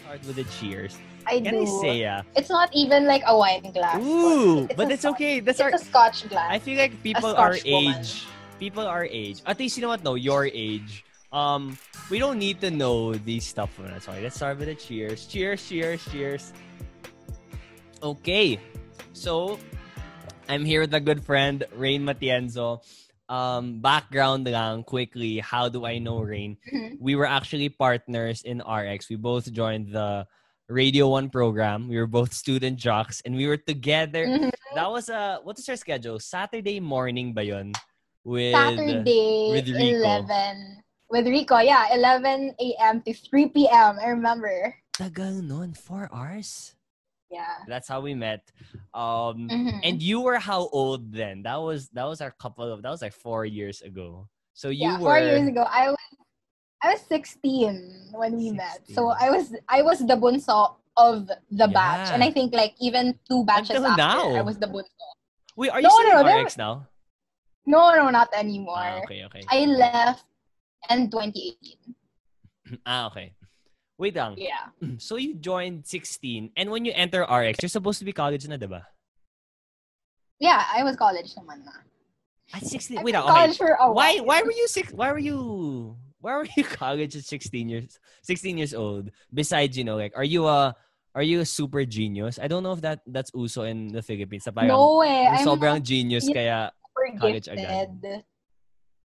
start with the cheers. I Can do. I say, It's not even like a wine glass. ooh, but it's okay. That's it's a Scotch glass. I feel like people our age, at least you know what? No, your age. We don't need to know these stuff. Sorry, let's start with the cheers. Cheers, cheers, cheers. Okay, so I'm here with a good friend, Rain Matienzo. Background lang, quickly, how do I know Rain? Mm-hmm. We were actually partners in RX. We both joined the Radio 1 program. We were both student jocks and we were together. Mm-hmm. That was what is our schedule? Saturday morning ba yun? Saturday, with Rico. 11. With Rico, yeah. 11 a.m. to 3 p.m. I remember. Tagal nun, 4 hours? Yeah. That's how we met. And you were how old then? That was like 4 years ago. So you were 4 years ago. I was 16 when we 16. met. So I was the bunso of the batch. And I think like even 2 batches until after, now. I was the bunso. Wait, are you still in RX now? No, not anymore. Okay. I left in 2018. Okay. Wait lang. Yeah. So you joined 16, and when you enter RX, you're supposed to be college na, diba? Yeah, I was college naman na. At 16, I wait was lang. college for a Why while. why were you college at 16 years old? Besides, like, are you a super genius? I don't know if that's uso in the Philippines. No way. I'm I'm sobrang not genius kaya super college gifted. agad.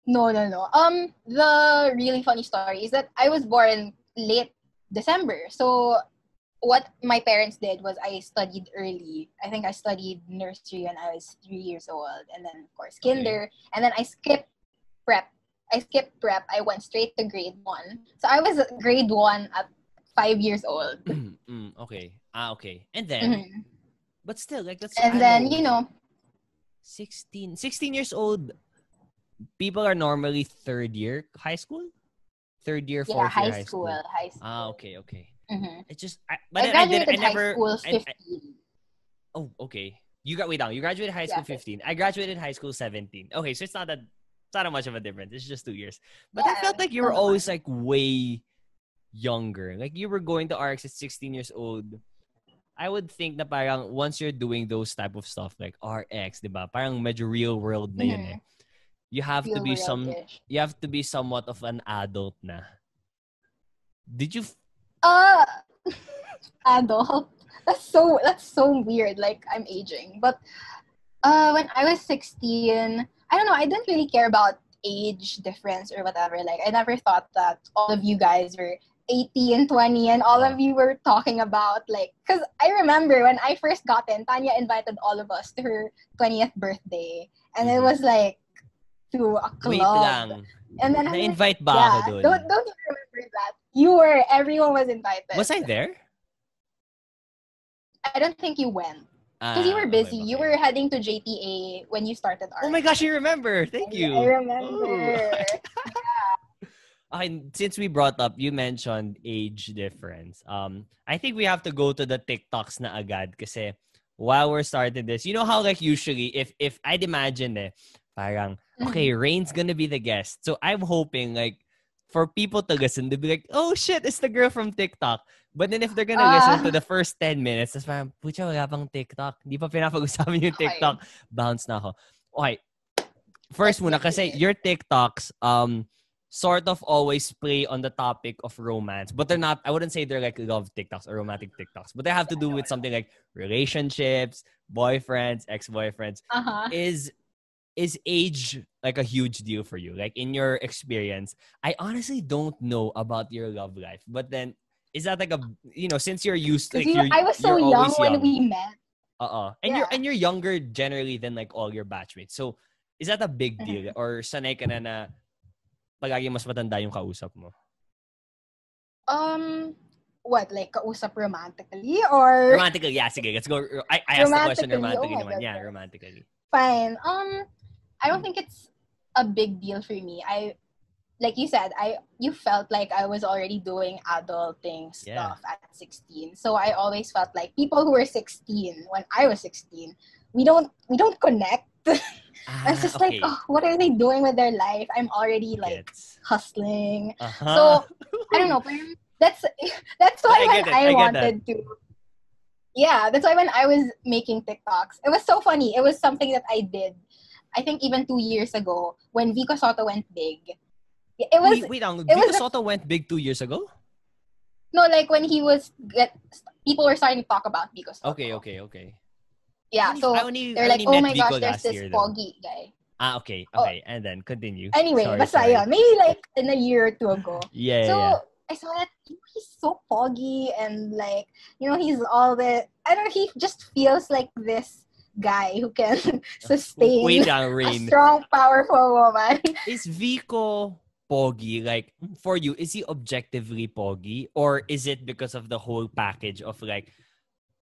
No. The really funny story is that I was born late December. So what my parents did was I studied early. I think I studied nursery when I was 3 years old, and then of course kinder, and then I skipped prep. I went straight to grade 1. So I was grade 1 at 5 years old. Okay. Okay. And then, but still, like, that's... And then, 16 years old, people are normally third year high school? Third year, fourth year high school. High school. Okay. Mm-hmm. It just... I graduated high school 15. Oh, okay. You graduated high school 15. I graduated high school 17. Okay, so it's not that much of a difference. It's just 2 years. But I felt like you were always like way younger. Like you were going to RX at 16 years old. I would think na parang once you're doing those type of stuff like RX, diba? Parang medyo real world na yun eh. You have to be somewhat of an adult na. Did you adult? That's so weird. Like I'm aging. But when I was 16, I don't know, I didn't really care about age difference or whatever. Like I never thought that all of you guys were 18, 20, and all of you were talking about like, because I remember when I first got in, Tanya invited all of us to her 20th birthday, and it was like to a club. Wait lang. And then Na-invite ba ako dun? Don't you remember that? Everyone was invited. Was I there? I don't think you went. Because you were busy. Okay. You were heading to JTA when you started art. Oh my gosh, you remember. Thank you. I remember. Okay, since we brought up, you mentioned age difference. I think we have to go to the TikToks na agad kasi while we're starting this, you know how like usually if I'd imagine parang, okay, Rain's gonna be the guest. So I'm hoping like for people to listen, they'll be like, oh shit, it's the girl from TikTok. But then if they're gonna listen to the first 10 minutes, that's parang, pucha, wala pang TikTok. Di pa pinapag-usapan yung TikTok. Bounce na ako. Okay. First muna, kasi your TikToks, sort of always play on the topic of romance. But they're not, I wouldn't say they're like love TikToks or romantic TikToks. But they have to do with something like relationships, boyfriends, ex-boyfriends. Is age like a huge deal for you? Like in your experience, I honestly don't know about your love life. But then, is that like a, since you're used to, like, I was so young when we met. And you're younger generally than like all your batchmates. So, is that a big deal? Or sanay ka na palagi mas matanda yung kausap mo? What, like kausap romantically or? Romantically, yeah. Sige, let's go. I asked the question romantically naman. Yeah, romantically. Fine. I don't think it's a big deal for me. Like you said, you felt like I was already doing adulting stuff at 16. So I always felt like people who were 16 when I was 16, we don't connect. It's just like, what are they doing with their life? I'm already like hustling. So I don't know. that's why I get when it. I I get that. wanted to. Yeah, that's why when I was making TikToks, it was so funny. It was something that I did, I think even 2 years ago when Vico Soto went big. It was Wait, it Vico was Soto went big 2 years ago? no, like when people were starting to talk about Vico Okay, Soto. okay, okay. Yeah, so I they're like, only oh met my gosh, Vico there's last this year though. foggy guy. Ah, okay, Oh, okay. And then continue. anyway, Sorry, basta sorry. yun. Maybe like in a year or two ago. Yeah, yeah, yeah. So I saw that he's so foggy and like, he's all the, I don't know, he just feels like this guy who can sustain Wait lang, a Rain. strong, powerful woman. Is Vico pogi? Like, for you, is he objectively pogi? Or is it because of the whole package of like,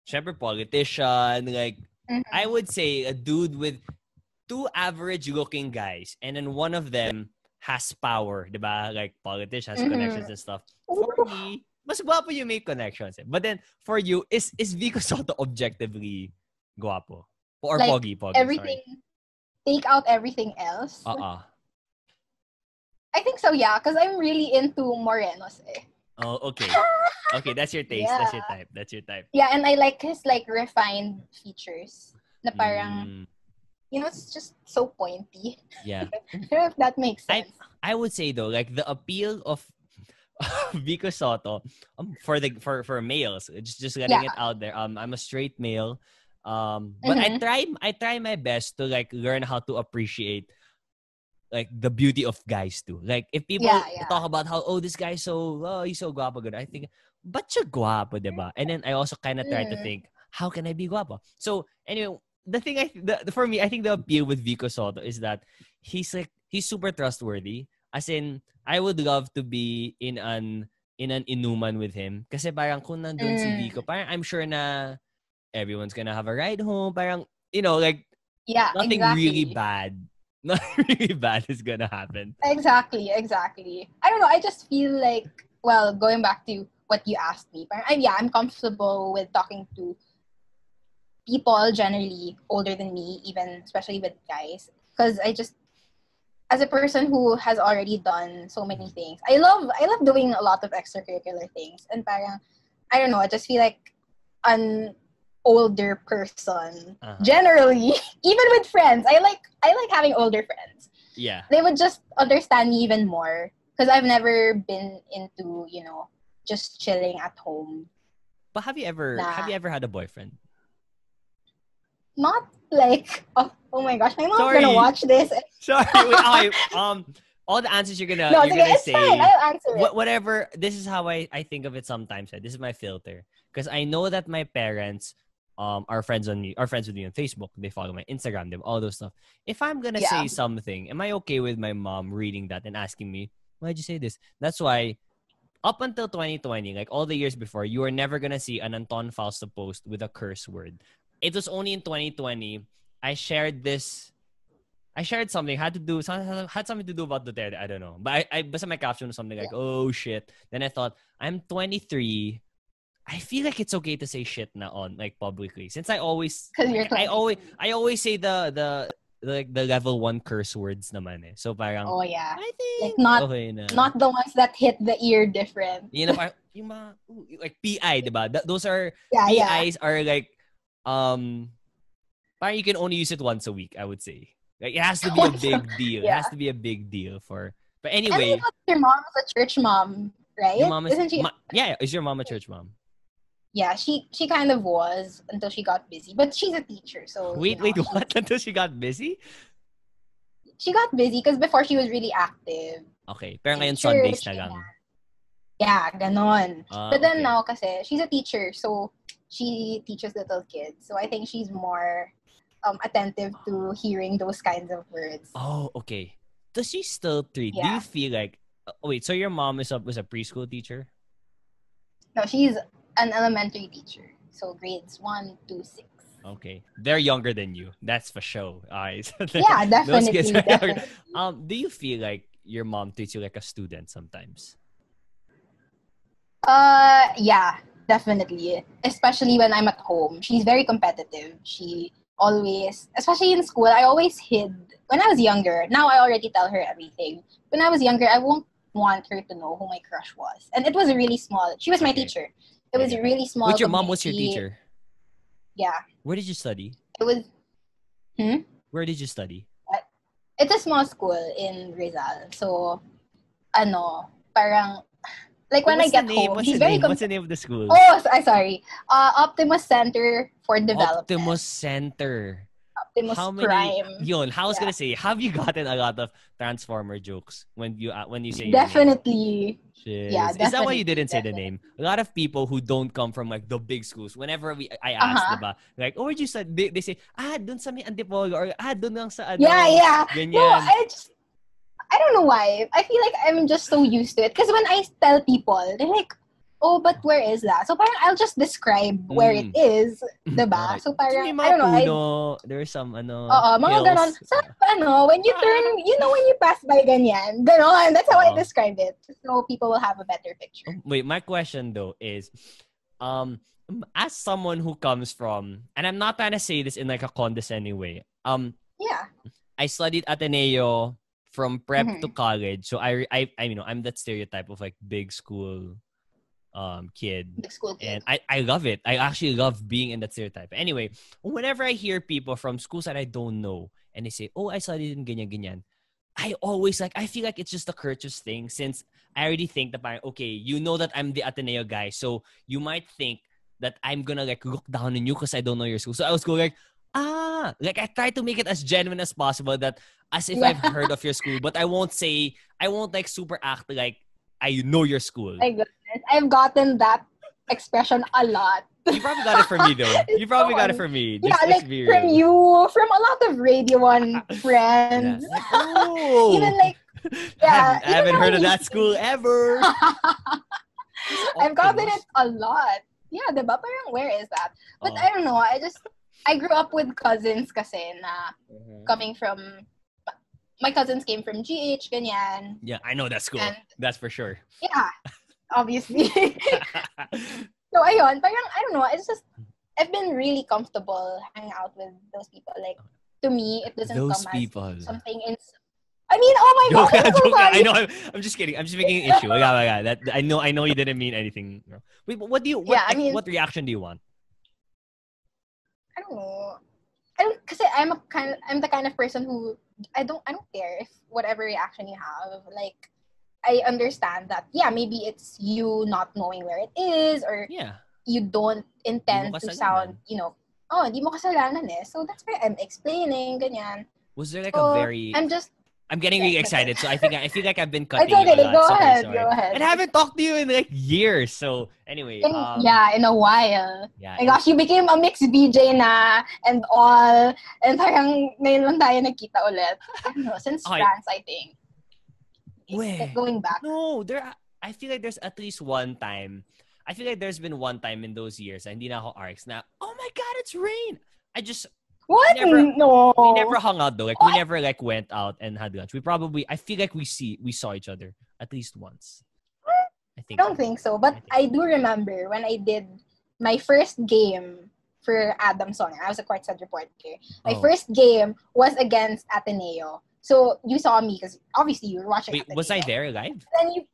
syempre politician, like, I Mm-hmm. would say a dude with two average-looking guys, and then one of them has power, diba? Like, politician has Mm-hmm. connections and stuff. For me, mas guwapo you make connections. Eh. But then, for you, is Vico Soto objectively guwapo? Or Like pogi, sorry. everything, take out everything else. Uh-uh. I think so, yeah, because I'm really into morenos eh. Oh, okay. Okay, that's your taste. Yeah. That's your type. That's your type. Yeah, and I like his like refined features. Na parang, Mm, it's just so pointy. yeah. I don't know if that makes I sense. I would say though, like the appeal of Vico Soto for males, just letting Yeah. it out there. I'm a straight male. But Mm-hmm. I try my best to like learn how to appreciate like the beauty of guys too. Like if people Yeah, yeah. talk about how this guy's he's so guapo good. I think but siya guapo, diba? And then I also kind of try to Mm. think how can I be guapo? So anyway, the thing for me I think the appeal with Vico Soto is that he's super trustworthy. As in I would love to be in an inuman with him kasi parang kung nandun si Vico, Mm. parang I'm sure na everyone's gonna have a ride home. Parang like Yeah, nothing really exactly. bad. Nothing really bad is gonna happen. Exactly, exactly. I don't know, I just feel like, well, going back to what you asked me, parang, I'm comfortable with talking to people generally older than me, even especially with guys. Because as a person who has already done so many things, I love doing a lot of extracurricular things. And parang, I don't know, I just feel like an older person. Uh-huh. Generally, even with friends, I like having older friends. Yeah. They would just understand me even more because I've never been into, just chilling at home. But have Nah, you ever had a boyfriend? not like, oh my gosh, my mom's gonna Sorry. watch this. Sorry. Wait, okay. All the answers No, you're sige, gonna it's fine. say I'll answer it. whatever. This is how I think of it sometimes. This is my filter because I know that my parents are friends with me on Facebook. They follow my Instagram. They have all those stuff. If I'm gonna Yeah. say something, am I okay with my mom reading that and asking me why'd you say this? That's why up until 2020, like all the years before, you were never gonna see an Anton Fausto post with a curse word. It was only in 2020 I shared this. I shared something had something to do about Duterte. I don't know, but I basta my caption was something like, "Oh shit." Then I thought, I'm 23. I feel like it's okay to say shit na on like publicly since I always Because you're 23. I always say the level 1 curse words naman eh. So parang Oh yeah. I Like think not okay na. not the ones that hit the ear different. You know, parang, yung mga, like PI, diba? Those are, Yeah, yeah. PIs are like, parang you can only use it once a week, I would say. Like, it has to be a big deal. It Yeah. has to be a big deal for, but And I anyway, thought your mom was a church mom, your right? mom is, Isn't she? yeah, is your mom a church mom? Yeah, she kind of was until she got busy. But she's a teacher, so Wait, what? Until she got busy? she got busy because before she was really active Okay, pero in ngayon Sundays church. na lang. Yeah, ganon. Ah, But then okay. now, kasi she's a teacher, so she teaches little kids. So I think she's more attentive to hearing those kinds of words. Oh, okay. Does she still treat, do Yeah. you feel like, wait, so your mom was a preschool teacher? No, she's an elementary teacher. So grades 1 to 6. Okay. They're younger than you. That's for sure. Alright. Yeah, Those kids definitely, are younger. definitely. Do you feel like your mom treats you like a student sometimes? Yeah, definitely. Especially when I'm at home. She's very competitive. She always, especially in school, I always hid. When I was younger, now I already tell her everything. When I was younger, I won't want her to know who my crush was. And it was really small. She was my teacher. It was a really small Wait, your mom community. was your teacher? Yeah. Where did you study? It was... Where did you study? It's a small school in Rizal. So, parang... Like when I get home, What's he's the very... name? What's the name of the school? Oh, sorry. Optimus Center for Development. Optimus Center. Optimus How many? Prime. Yun, I was gonna say, have you gotten a lot of Transformer jokes when you say your name? Definitely. Jeez. Yeah, Is that why you didn't say the definitely. name? A lot of people who don't come from like the big schools, whenever I ask, diba? Like, oh, where'd you study? They say, dun sa may Antipolo, or dun lang sa ano. Yeah. Ganyan. No, I don't know why. I feel like I'm just so used to it. Because when I tell people, they're like, oh, but where is that? So parang I'll just describe where it is, diba? So parang, I don't know. There's some, mga hills. ganon. So, when you turn, when you pass by ganyan, ganon. That's how I describe it. So people will have a better picture. Wait, my question though is, as someone who comes from, and I'm not trying to say this in like a condescending way. I studied Ateneo from prep to college, so I I'm that stereotype of like big school kid. Big school kid. And I love it. I actually love being in that stereotype. Anyway, whenever I hear people from schools that I don't know and they say, oh, I studied in ganyan, I always I feel like it's just a courteous thing, since I already think that, okay, you know that I'm the Ateneo guy, so you might think that I'm gonna like look down on you because I don't know your school. So I was going like I try to make it as genuine as possible, that as if I've heard of your school, but I won't like super act like I know your school. My goodness, I've gotten that expression a lot. You probably got it from me though. You probably got it from me. Yeah, like from you, from a lot of Radio 1 friends. Yeah. Oh. Even like, I haven't heard of that school ever. I've gotten it a lot. Yeah, diba? Parang where is that? But I don't know. I grew up with cousins kasi na coming from, my cousins came from GH, ganyan. Yeah, I know that school. That's for sure. Yeah, obviously. So, ayun, parang, I don't know, I've been really comfortable hanging out with those people. Like, to me, it doesn't come as something in... I mean, oh my God, I'm so sorry. I know, I'm just kidding. I'm just making an issue. That, I know you didn't mean anything. Wait, but what reaction do you want? I don't know. Kasi I'm the kind of person who, I don't care if whatever reaction you have, like, I understand that, maybe it's you not knowing where it is, or you don't intend to sound, di mo kasalanan eh. So that's why I'm explaining, ganyan. Was there like a very... I'm getting really excited, so I feel like I've been cutting you a lot. Go ahead. And I haven't talked to you in like years, so anyway. In a while. Yeah. My gosh, you became a mixed BJ na, and all, and parang ngayon lang tayo nagkita ulit. I don't know, since France, I think. Wait. Going back. No, I feel like there's at least one time. I feel like there's been one time in those years, hindi na ako ARCs na, oh my God, it's rain. What? No. We never hung out though. Like we never like went out and had lunch. I feel like we saw each other at least once. I don't think so, but I do remember when I did my first game for Adamson. I was a Courtside reporter. My first game was against Ateneo. So you saw me because obviously you were watching. Wait, was I there live? Then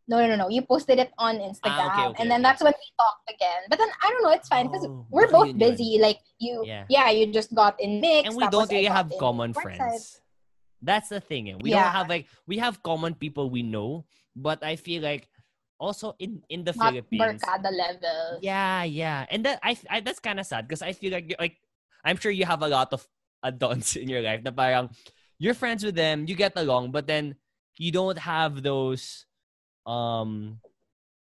No. You posted it on Instagram, and then that's when we talked again. But then I don't know, it's fine because we're both busy. Like you just got in mix, and we don't really have common friends. That's the thing. We don't have we have common people we know, but I feel like also in the not Philippines, barkada level. Yeah, and that I that's kind of sad because I feel like I'm sure you have a lot of adults in your life that parang you're friends with them, you get along, but then you don't have those.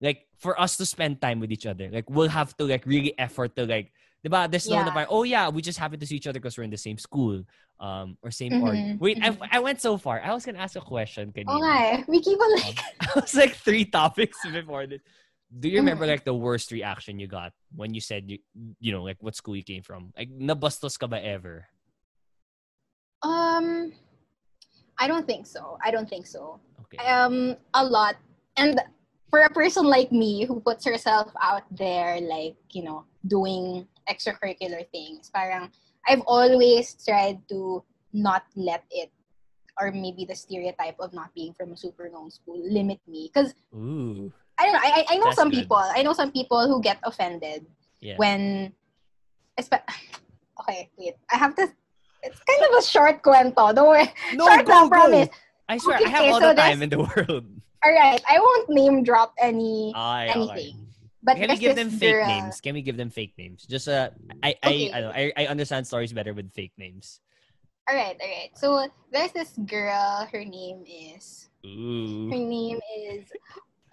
Like for us to spend time with each other, like we'll have to like really effort to like, diba? There's no part. Oh yeah, we just happen to see each other because we're in the same school, or same org. Wait, I went so far. I was gonna ask a question. Okay, we keep on like. I was like 3 topics before this. Do you remember like the worst reaction you got when you said you know like what school you came from? Like nabastos ka ba ever? I don't think so. Okay. A lot. And for a person like me who puts herself out there, like, doing extracurricular things, parang I've always tried to not let it or maybe the stereotype of not being from a super known school limit me. Because Ooh. I don't know. I know That's some good. people. I know some people who get offended Yeah. when. Okay, wait. I have to. It's kind of a short kwento. Don't worry. No, Short go, lang, go. promise. I swear, Okay, I have all so the time in the world. All right, I won't name drop Okay. anything. But Can we there's give this them fake girl. names? Can we give them fake names? Just Okay. I understand stories better with fake names. All right. So there's this girl. Her name is Ooh.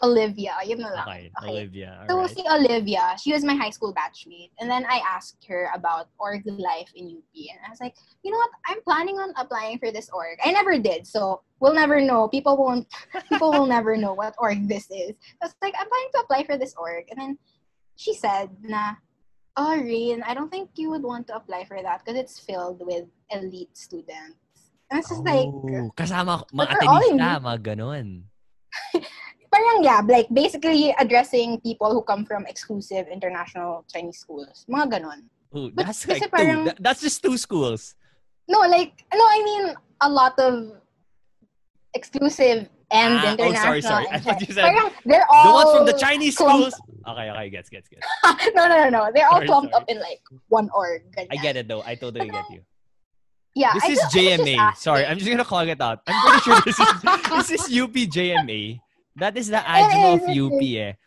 Olivia. Yun na lang. Okay, Olivia. All So right. si Olivia, she was my high school batchmate. And then I asked her about org life in UP. And I was like, you know what? I'm planning on applying for this org. I never did. So we'll never know. People will never know what org this is. I was like, I'm planning to apply for this org. And then she said na, oh, Rain, I don't think you would want to apply for that because it's filled with elite students. And it's just like, Kasama mga but we're all in atenista, mga ganon. parang yeah, like basically addressing people who come from exclusive international Chinese schools. Mga ganon. Ooh, But that's kasi like parang, two. That's just two schools. no, I mean a lot of exclusive and international. Sorry. I thought you said parang they're all the ones from the Chinese clumped- schools. Okay, gets. No. They're all Sorry, clumped sorry. up in like one org. Ganyan. I get it though. I totally get you. Yeah, This I is was just JMA. asking. Sorry, I'm just gonna call it out. I'm pretty sure this is UP JMA. That is the AJMA of UP.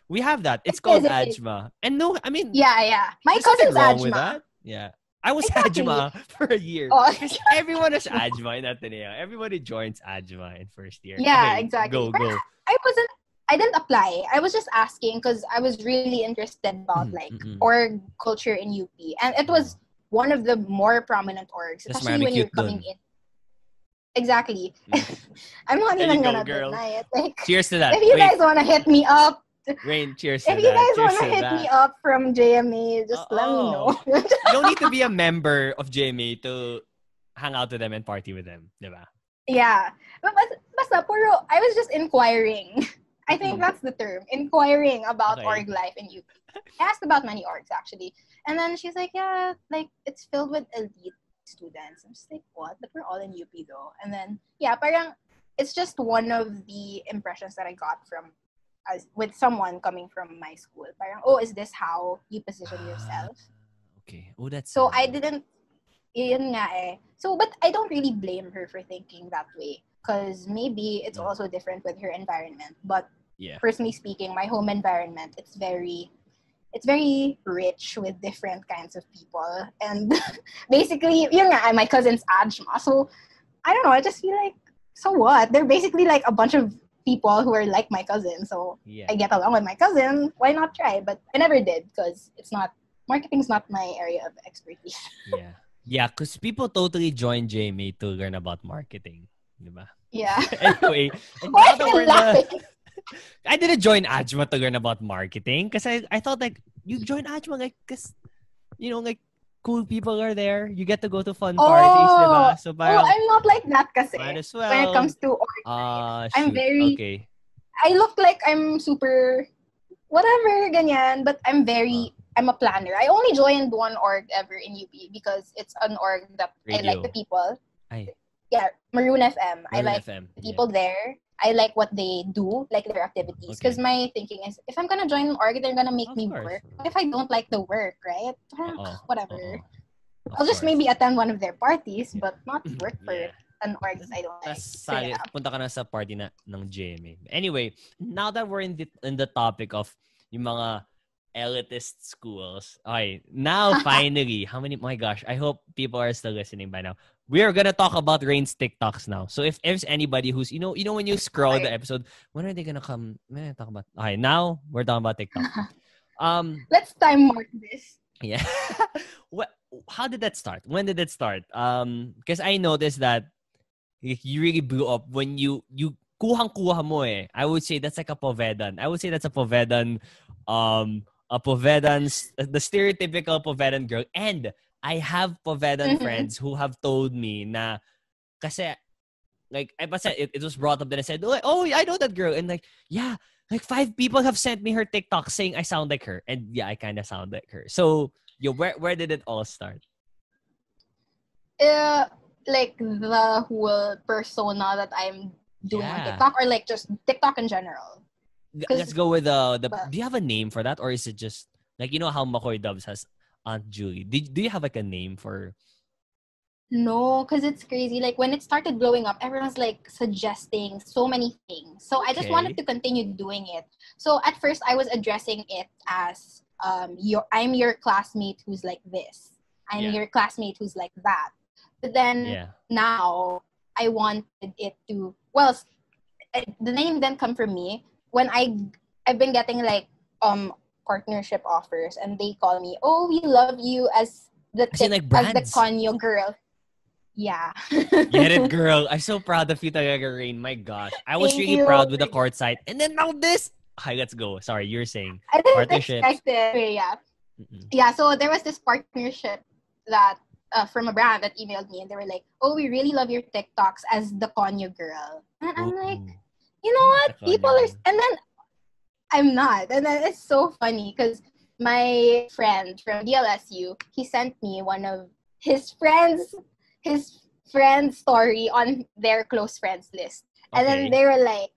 We have that. It's called AJMA. And no, I mean, yeah. My there's nothing cousin's wrong with AJMA. that. Yeah. I was Exactly. AJMA for a year. Oh. Because everyone is AJMA in Ateneo. Everybody joins AJMA in first year. Yeah, Okay, exactly. Go. I didn't apply. I was just asking because I was really interested about like org culture in UP. And it was one of the more prominent orgs, especially when you're coming in. Exactly. I'm not There even you go, gonna girl. deny it. Like, Cheers to that. if you guys wanna hit me up, Rain, cheers to if that. you guys Cheers wanna to hit that. me up from JMA, just let me know. You don't need to be a member of JMA to hang out with them and party with them, diba? Yeah. But basta, puro, I was just inquiring. I think that's the term. Inquiring about org life in UP. I asked about many orgs actually. And then she's like, yeah, like it's filled with elite students. I'm just like, what? But we're all in UP though. And then, yeah, parang it's just one of the impressions that I got from with someone coming from my school. Parang, oh, is this how you position yourself? Okay. Oh, that's so I didn't, yun nga eh. So, but I don't really blame her for thinking that way. Because maybe it's also different with her environment. But personally speaking, my home environment, it's very rich with different kinds of people. And basically, yun nga, my cousin's AJMA. So, I don't know, I just feel like, so what? They're basically like a bunch of people who are like my cousin. So, I get along with my cousin. Why not try? But I never did because marketing's not my area of expertise. Yeah, because people totally join JMA to learn about marketing. Diba? Yeah. Anyway, why are you laughing? I didn't join AJMA to learn about marketing because I thought like you join AJMA like because like cool people are there. You get to go to fun parties, diba? So I'm not like that kasi. Might as well. When it comes to org life. I'm very okay. I look like I'm super whatever ganyan, but I'm a planner. I only joined one org ever in UP because it's an org that I like the people. Yeah, Maroon FM. I like the people there. I like what they do, like their activities. Because my thinking is, if I'm gonna join an org, they're gonna make me work. What if I don't like the work, right? Whatever. I'll just maybe attend one of their parties, but not work for an org that I don't like. Punta ka na sa party ng JMA. Anyway, now that we're in the topic of yung mga elitist schools. Okay, now finally, how many? My gosh, I hope people are still listening by now. We are gonna talk about Rain's TikToks now. So if there's anybody who's when you scroll the episode, when are they gonna come? When are they talk about? Okay, now we're talking about TikTok. Let's time mark this. Yeah. How did that start? When did it start? Because I noticed that you really blew up when you kuhang-kuha mo eh. I would say that's like a Povedan. I would say that's a Povedan, the stereotypical Povedan girl. And I have Povedan friends who have told me na kasi like it was brought up that I said, oh, I know that girl. And like, yeah, like 5 people have sent me her TikTok saying I sound like her. And yeah, I kind of sound like her. So, where did it all start? like the whole persona that I'm doing on TikTok, or like just TikTok in general? Let's go with the. Well, Do you have a name for that, or is it just like how McCoy Dubs has Aunt Julie? Do you have like a name for? no, because it's crazy. Like when it started blowing up, everyone's like suggesting so many things. So I just wanted to continue doing it. So at first I was addressing it as I'm your classmate who's like this. I'm your classmate who's like that. But then now I wanted it to, well, the name didn't come from me. When I've been getting like partnership offers, and they call me, oh, we love you as the as the Konyo girl. Yeah. Get it, girl. I'm so proud of you, talaga, Rain. My gosh. I was really proud with the Courtside. And then now this. Hi, let's go. Sorry, you were saying I didn't expect it. Yeah. Yeah, so there was this partnership that from a brand that emailed me, and they were like, oh, we really love your TikToks as the Konyo girl. And I'm like, you know what? People are... And then I'm not. And then it's so funny because my friend from DLSU, he sent me one of his friends' story on their close friends list. And then they were like,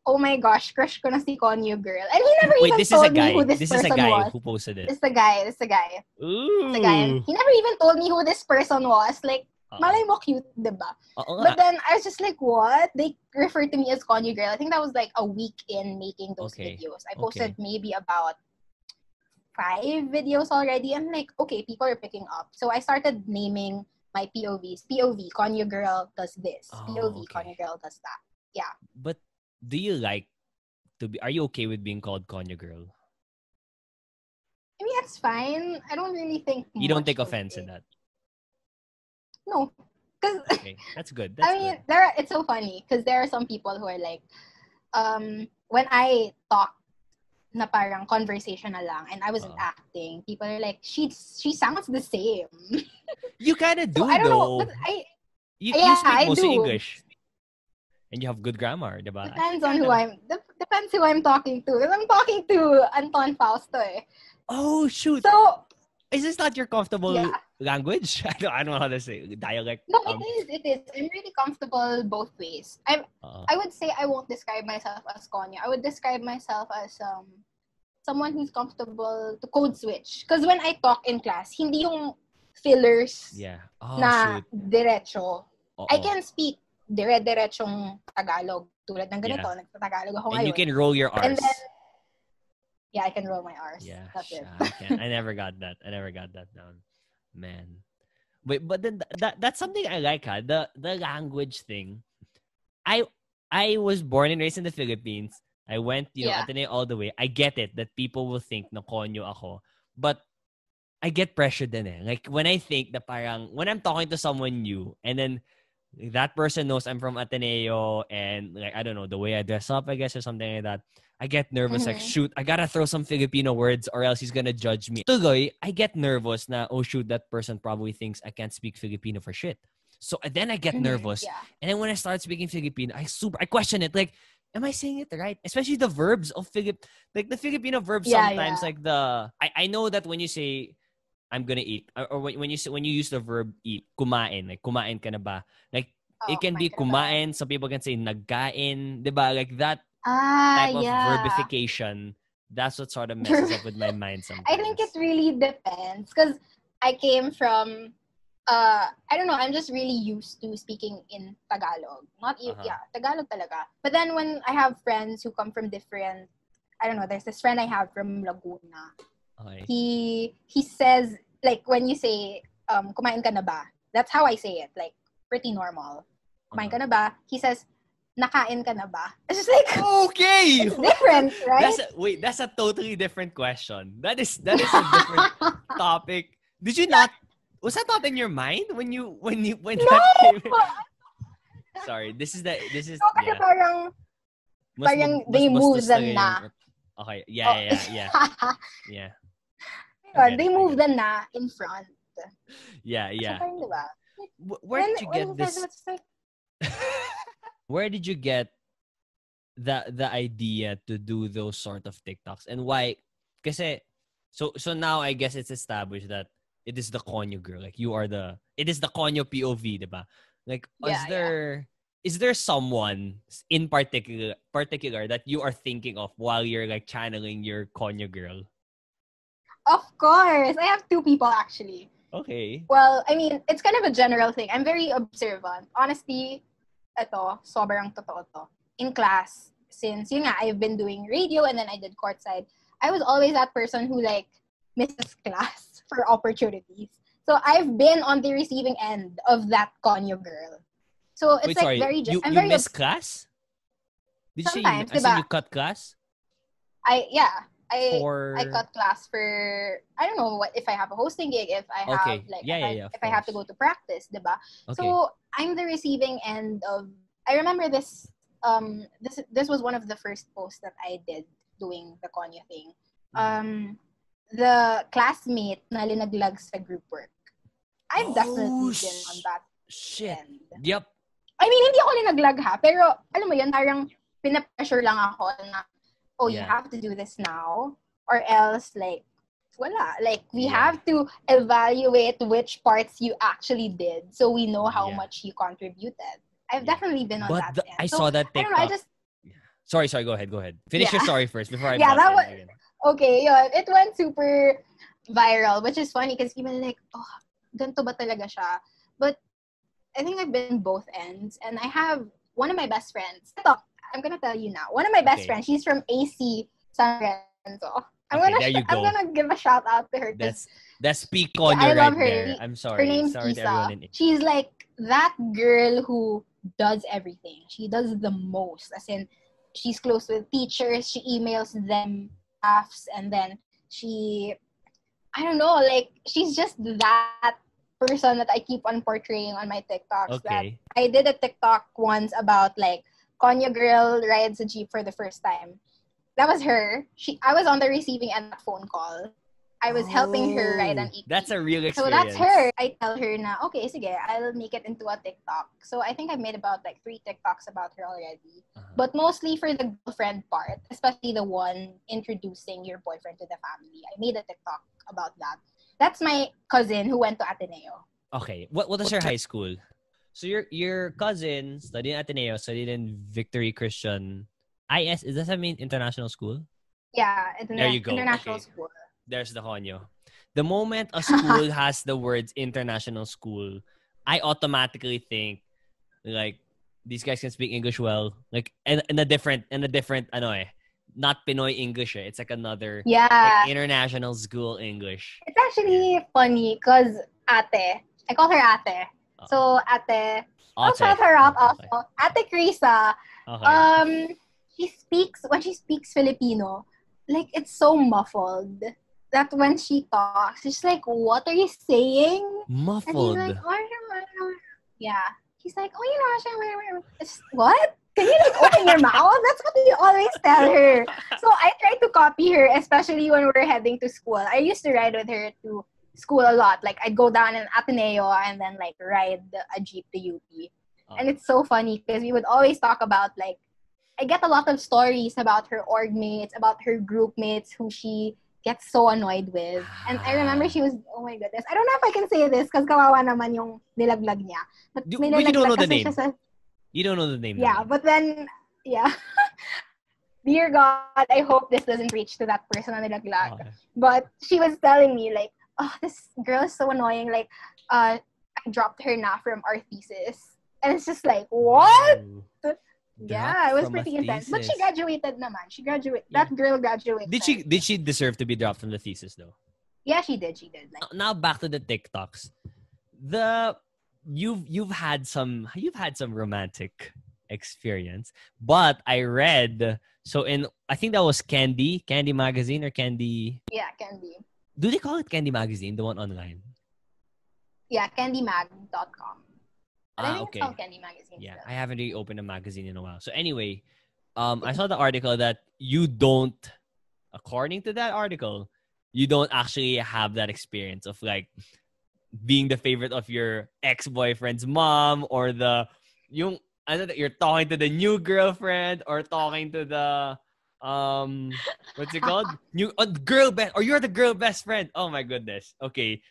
oh my gosh, crush ko na si Konyo girl. And he never even told me who this person was. This is a guy who posted it. It's the guy. Ooh. It's the guy. And he never even told me who this person was. Like, malay mo cute, diba? But then I was just like, what? They referred to me as Konyo girl. I think that was like a week in making those videos. I posted maybe about 5 videos already. I'm like, okay, people are picking up. So I started naming my POVs. POV, Konyo girl does this. POV, Konyo girl does that. Yeah. But do you like to be... Are you okay with being called Konyo girl? I mean, that's fine. I don't really think you don't take offense in that? No. Okay, that's good. That's I mean, it's so funny because there are some people who are like, when I talk na parang conversational lang and I wasn't acting, people are like, she sounds the same. You kind of do, so, I don't though. know. You speak mostly English. And you have good grammar, diba? Depends on depends who I'm talking to. If I'm talking to Anton Fausto eh. Oh, shoot. So, is this not your comfortable language? I don't know how to say dialect. No, it is. I'm really comfortable both ways. I would say I won't describe myself as Konya. I would describe myself as someone who's comfortable to code switch. Because when I talk in class, hindi yung fillers na diretso. I can speak dire-diretsong Tagalog. Tulad ng ganito, nagtatagalog ako ngayon. And you can roll your R's. And then, I can roll my R's. Yeah, that's it. I never got that. I never got that down. Man. But then that's something I like, ha? The language thing. I was born and raised in the Philippines. I went, Ateneo all the way. I get it that people will think na konyo ako. But I get pressured din eh. Like when I think that parang, when I'm talking to someone new and then that person knows I'm from Ateneo and like, I don't know, the way I dress up, I guess, or something like that. I get nervous, like, shoot, I gotta throw some Filipino words or else he's gonna judge me. Tuloy, I get nervous na, oh shoot, that person probably thinks I can't speak Filipino for shit. So then I get nervous. Yeah. And then when I start speaking Filipino, I question it. Like, am I saying it right? Especially the verbs of like the Filipino verbs sometimes, like I know that when you say, I'm gonna eat, or when you use the verb eat, kumain, like kumain ka na ba? Like it can be kumain. Some people can say nagkain, diba? Like that type of verbification. That's what sort of messes up with my mind sometimes. I think it really depends because I came from I don't know, I'm just really used to speaking in Tagalog. Tagalog talaga. But then when I have friends who come from different, I don't know, there's this friend I have from Laguna. Okay. He says, like, when you say, kumain ka na ba? That's how I say it, like, pretty normal. Kumain ka na ba? He says, nakain ka na ba? It's just like, okay! It's different, right? That's a totally different question. That is a different topic. Did you not, was that not in your mind when no! that came? Sorry, this is no, kasi parang they move the na. Okay, yeah. They move the na in front. Yeah. So, diba? Where did you get this? Where did you get the idea to do those sort of TikToks, and why? Kasi so now I guess it's established that it is the konyo girl. Like it is the konyo POV, diba? Like, is there someone in particular that you are thinking of while you're like channeling your konyo girl? Of course. I have two people actually. Okay. Well, I mean, it's kind of a general thing. I'm very observant. Honestly, ito, sobrang totoo to. In class, since yun nga, I've been doing radio and then I did Courtside, I was always that person who like misses class for opportunities. So I've been on the receiving end of that konyo girl. So it's Wait, like sorry. very You I'm very missed class? Did you say sometimes, as in diba? you cut class? I For cut class for I don't know what if I have a hosting gig, if I have okay. like Of if I have to course. go to practice, diba? Okay. So I'm the receiving end of I remember this this was one of the first posts that I did doing the Konya thing. The classmate na linaglag sa group work. I've definitely been on that shit. end. Yep. I mean, hindi ako linaglag ha, pero alam mo yun, parang pinapressure lang ako na, oh, you have to do this now, or else, like, wala. Like, we have to evaluate which parts you actually did so we know how much you contributed. I've definitely been on that end. I saw that TikTok. I don't know, I just... Sorry, go ahead. Finish your story first before I that was... Okay, yun. It went super viral, which is funny because even like, oh, ganito ba talaga siya? But I think I've been both ends, and I have one of my best friends. I'm gonna tell you now. One of my best friends. She's from AC San Lorenzo. I'm gonna give a shout out to her. That's peak Konyo I love right her. there. I'm sorry. Her name's sorry Isa. to everyone in it. She's like that girl who does everything. She does the most. As in, she's close with teachers. She emails them drafts, and then I don't know, like she's just that person that I keep on portraying on my TikToks. Okay. That I did a TikTok once about like Konya girl rides a jeep for the first time. That was her. I was on the receiving end of that phone call. I was helping her ride an e. That's a real experience. So that's her. I tell her na, okay, sige, I'll make it into a TikTok. So I think I've made about like 3 TikToks about her already. But mostly for the girlfriend part, especially the one introducing your boyfriend to the family. I made a TikTok about that. That's my cousin who went to Ateneo. Okay. What was her high school? So your cousin studied at Ateneo, studied in Victory Christian IS. Does that mean international school? Yeah, there you go. International school. There's the Konyo. The moment a school has the words international school, I automatically think like these guys can speak English well. Like in a different not Pinoy English. It's like another like, international school English. It's actually funny because Ate. I call her Ate. So Ate. I'll shout her out also. Ate Krisa. Okay. When she speaks Filipino, like it's so muffled that when she talks, she's like, what are you saying? Muffled. And he's like, yeah. He's like, oh, what? Can you like open your mouth? That's what you always tell her. So I try to copy her, especially when we're heading to school. I used to ride with her to school a lot. Like I'd go down in Ateneo and then like ride a jeep to UP. And it's so funny because we would always talk about like, I get a lot of stories about her org mates, about her group mates who she gets so annoyed with. And I remember she was, oh my goodness. I don't know if I can say this because kawawa naman yung nilaglag niya. But you don't know the name. You don't know the name. Yeah, but then, yeah. Dear God, I hope this doesn't reach to that person na nilaglag. Okay. But she was telling me like, oh, this girl is so annoying. Like, I dropped her na from our thesis. And it's just like, what? Ooh. Yeah, it was pretty intense. But she graduated naman. That girl graduated. Did she deserve to be dropped from the thesis though? Yeah, she did. Like, now back to the TikToks. You've had some romantic experience, but I read I think that was Candy Magazine or Candy. Yeah, Candy. Do they call it Candy Magazine, the one online? Yeah, candymag.com. I think okay. it's called Candy Magazine. Yeah, still. I haven't really opened a magazine in a while. So anyway, I saw the article that you don't, according to that article, you don't actually have that experience of like being the favorite of your ex-boyfriend's mom or you're talking to the new girlfriend or talking to the what's it called? Girl best, or you're the girl best friend. Oh my goodness. Okay.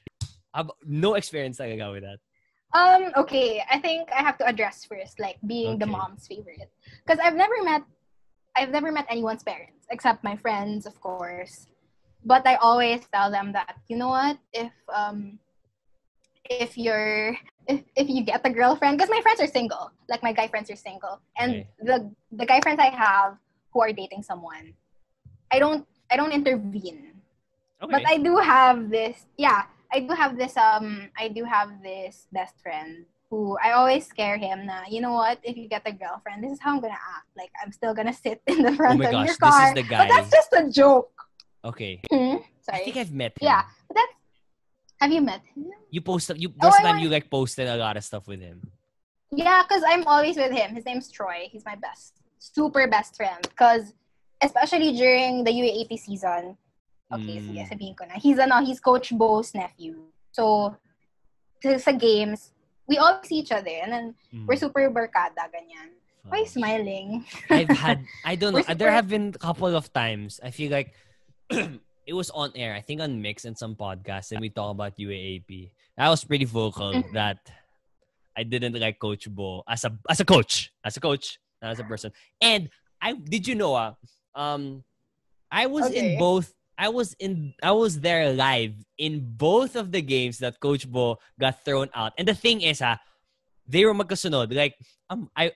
No experience talaga with that. Okay. I think I have to address first, like being the Okay. mom's favorite, because I've never met anyone's parents except my friends, of course. But I always tell them that, you know what, if you're if you get a girlfriend, because my friends are single, like my guy friends are single, and Okay. the guy friends I have who are dating someone, I don't intervene. But Okay. I do have this, yeah, I do have this best friend who I always scare him na, you know what, if you get a girlfriend, this is how I'm gonna act. Like, I'm still gonna sit in the Oh front my of your gosh, this is car. the But that's guy. just a joke. Okay. I think Sorry. I've met Yeah. him. But that's, have you met him? You posted. You Oh, there's a I time you want, like posted a lot of stuff with him. yeah, because I'm always with him. His name's Troy. He's my super best friend. Because especially during the UAAP season, okay, sige, sabihin ko na. He's Coach Bo's nephew. So, sa games, we always see each other. And then, we're super barkada, ganyan. Why are you Fudge. smiling? I don't know. We're There super, have been a couple of times. I feel like it was on air. I think on Mix and some podcasts, and we talk about UAAP. I was pretty vocal Mhm. that I didn't like Coach Bo as a coach, not as a person. And I did you know I was in Okay. both. I was there live in both of the games that Coach Bo got thrown out. And the thing is, they were magkasunod. Like I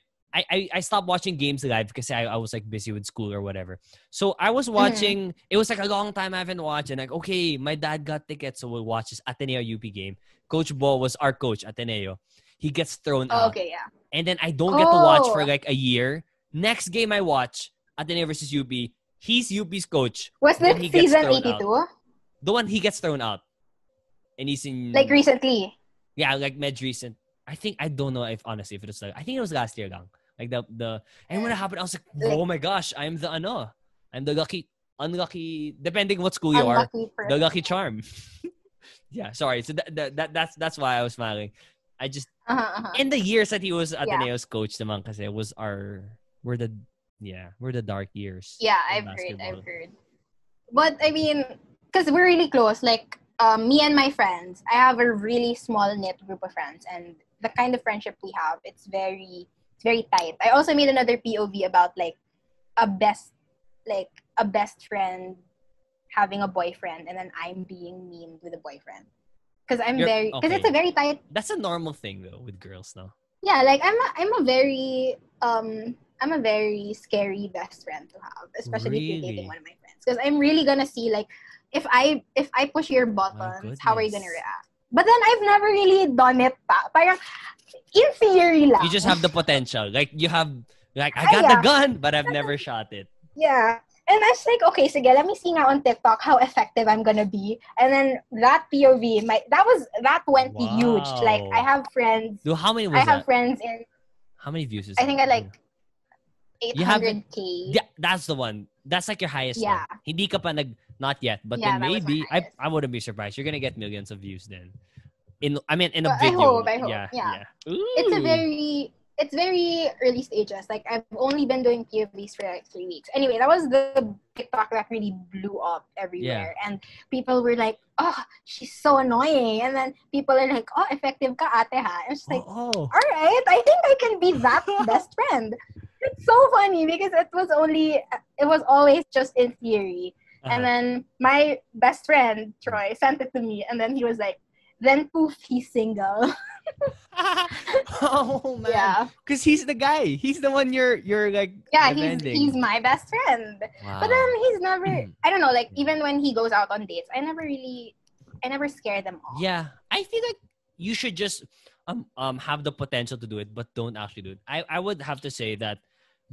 stopped watching games live because I was like busy with school or whatever. So I was Mhm. watching. It was like a long time I haven't watched. And like, okay, my dad got tickets, so we'll watch this Ateneo UP game. Coach Bo was our coach, Ateneo. He gets thrown Oh, out, okay, yeah. and then I don't get to watch for Oh, like a year. Next game I watch, Ateneo versus UP. He's UP's coach. was Then this he gets season thrown out. 82? The one he gets thrown out, and he's Like in recently? yeah, like med recent. I don't know if honestly if it was like I think it was last year lang. Like the and when it happened, I was like, Like, oh my gosh, I'm the unlucky depending what school you are, unlucky the person. lucky charm. Yeah, sorry. So that's why I was smiling. I just Uh-huh, uh-huh. in the years that he was Yeah. Ateneo's coach naman kasi was we're the dark years Yeah, of I've heard. basketball. I've heard. But I mean, because we're really close, like me and my friends, I have a really small knit group of friends, and the kind of friendship we have, it's very tight. I also made another POV about a best, like a best friend having a boyfriend, and then I'm being mean with a boyfriend You're because it's a okay. very tight. That's a normal thing though with girls now. Yeah, like I'm a very scary best friend to have, especially if you're dating Really? one of my friends, because I'm really gonna see, like, if I push your My buttons, how are you gonna goodness. react? But then I've never really done it pa. Parang in theory You lang. just have the potential. Like you have like I Ah, got the yeah. gun, but I've never shot it. Yeah. And I was like, okay, sige, let me see now on TikTok how effective I'm gonna be. And then that POV, that went huge. Like, I Wow. have friends, Dude, how many I was have that? friends in, How many views is I that? think, at like You haven't 800K. yeah, that's the one. That's like your highest Yeah. no. Hindi ka pa not yet, but Yeah, then that was my maybe highest. I wouldn't be surprised. You're gonna get millions of views then. In a Well, I video. hope, I hope. Yeah, Yeah. yeah. It's Ooh. it's very early stages. Like, I've only been doing POVs for like 3 weeks. Anyway, that was the TikTok that really blew up Yeah. everywhere. And people were like, oh, she's so annoying. And then people are like, oh, effective ka ate ha. And it's like, Oh. all right, I think I can be that best friend. It's so funny because it was always just in theory. And Uh-huh. then my best friend, Troy, sent it to me. And then he was like, then poof, he's single. Oh man. Yeah. Cause he's the guy. He's the one you're like Yeah, he's defending. my best friend. But then Wow. he's never, I don't know, like, Yeah. even when he goes out on dates, I never scare them off. Yeah, I feel like you should just have the potential to do it, but don't actually do it. I would have to say that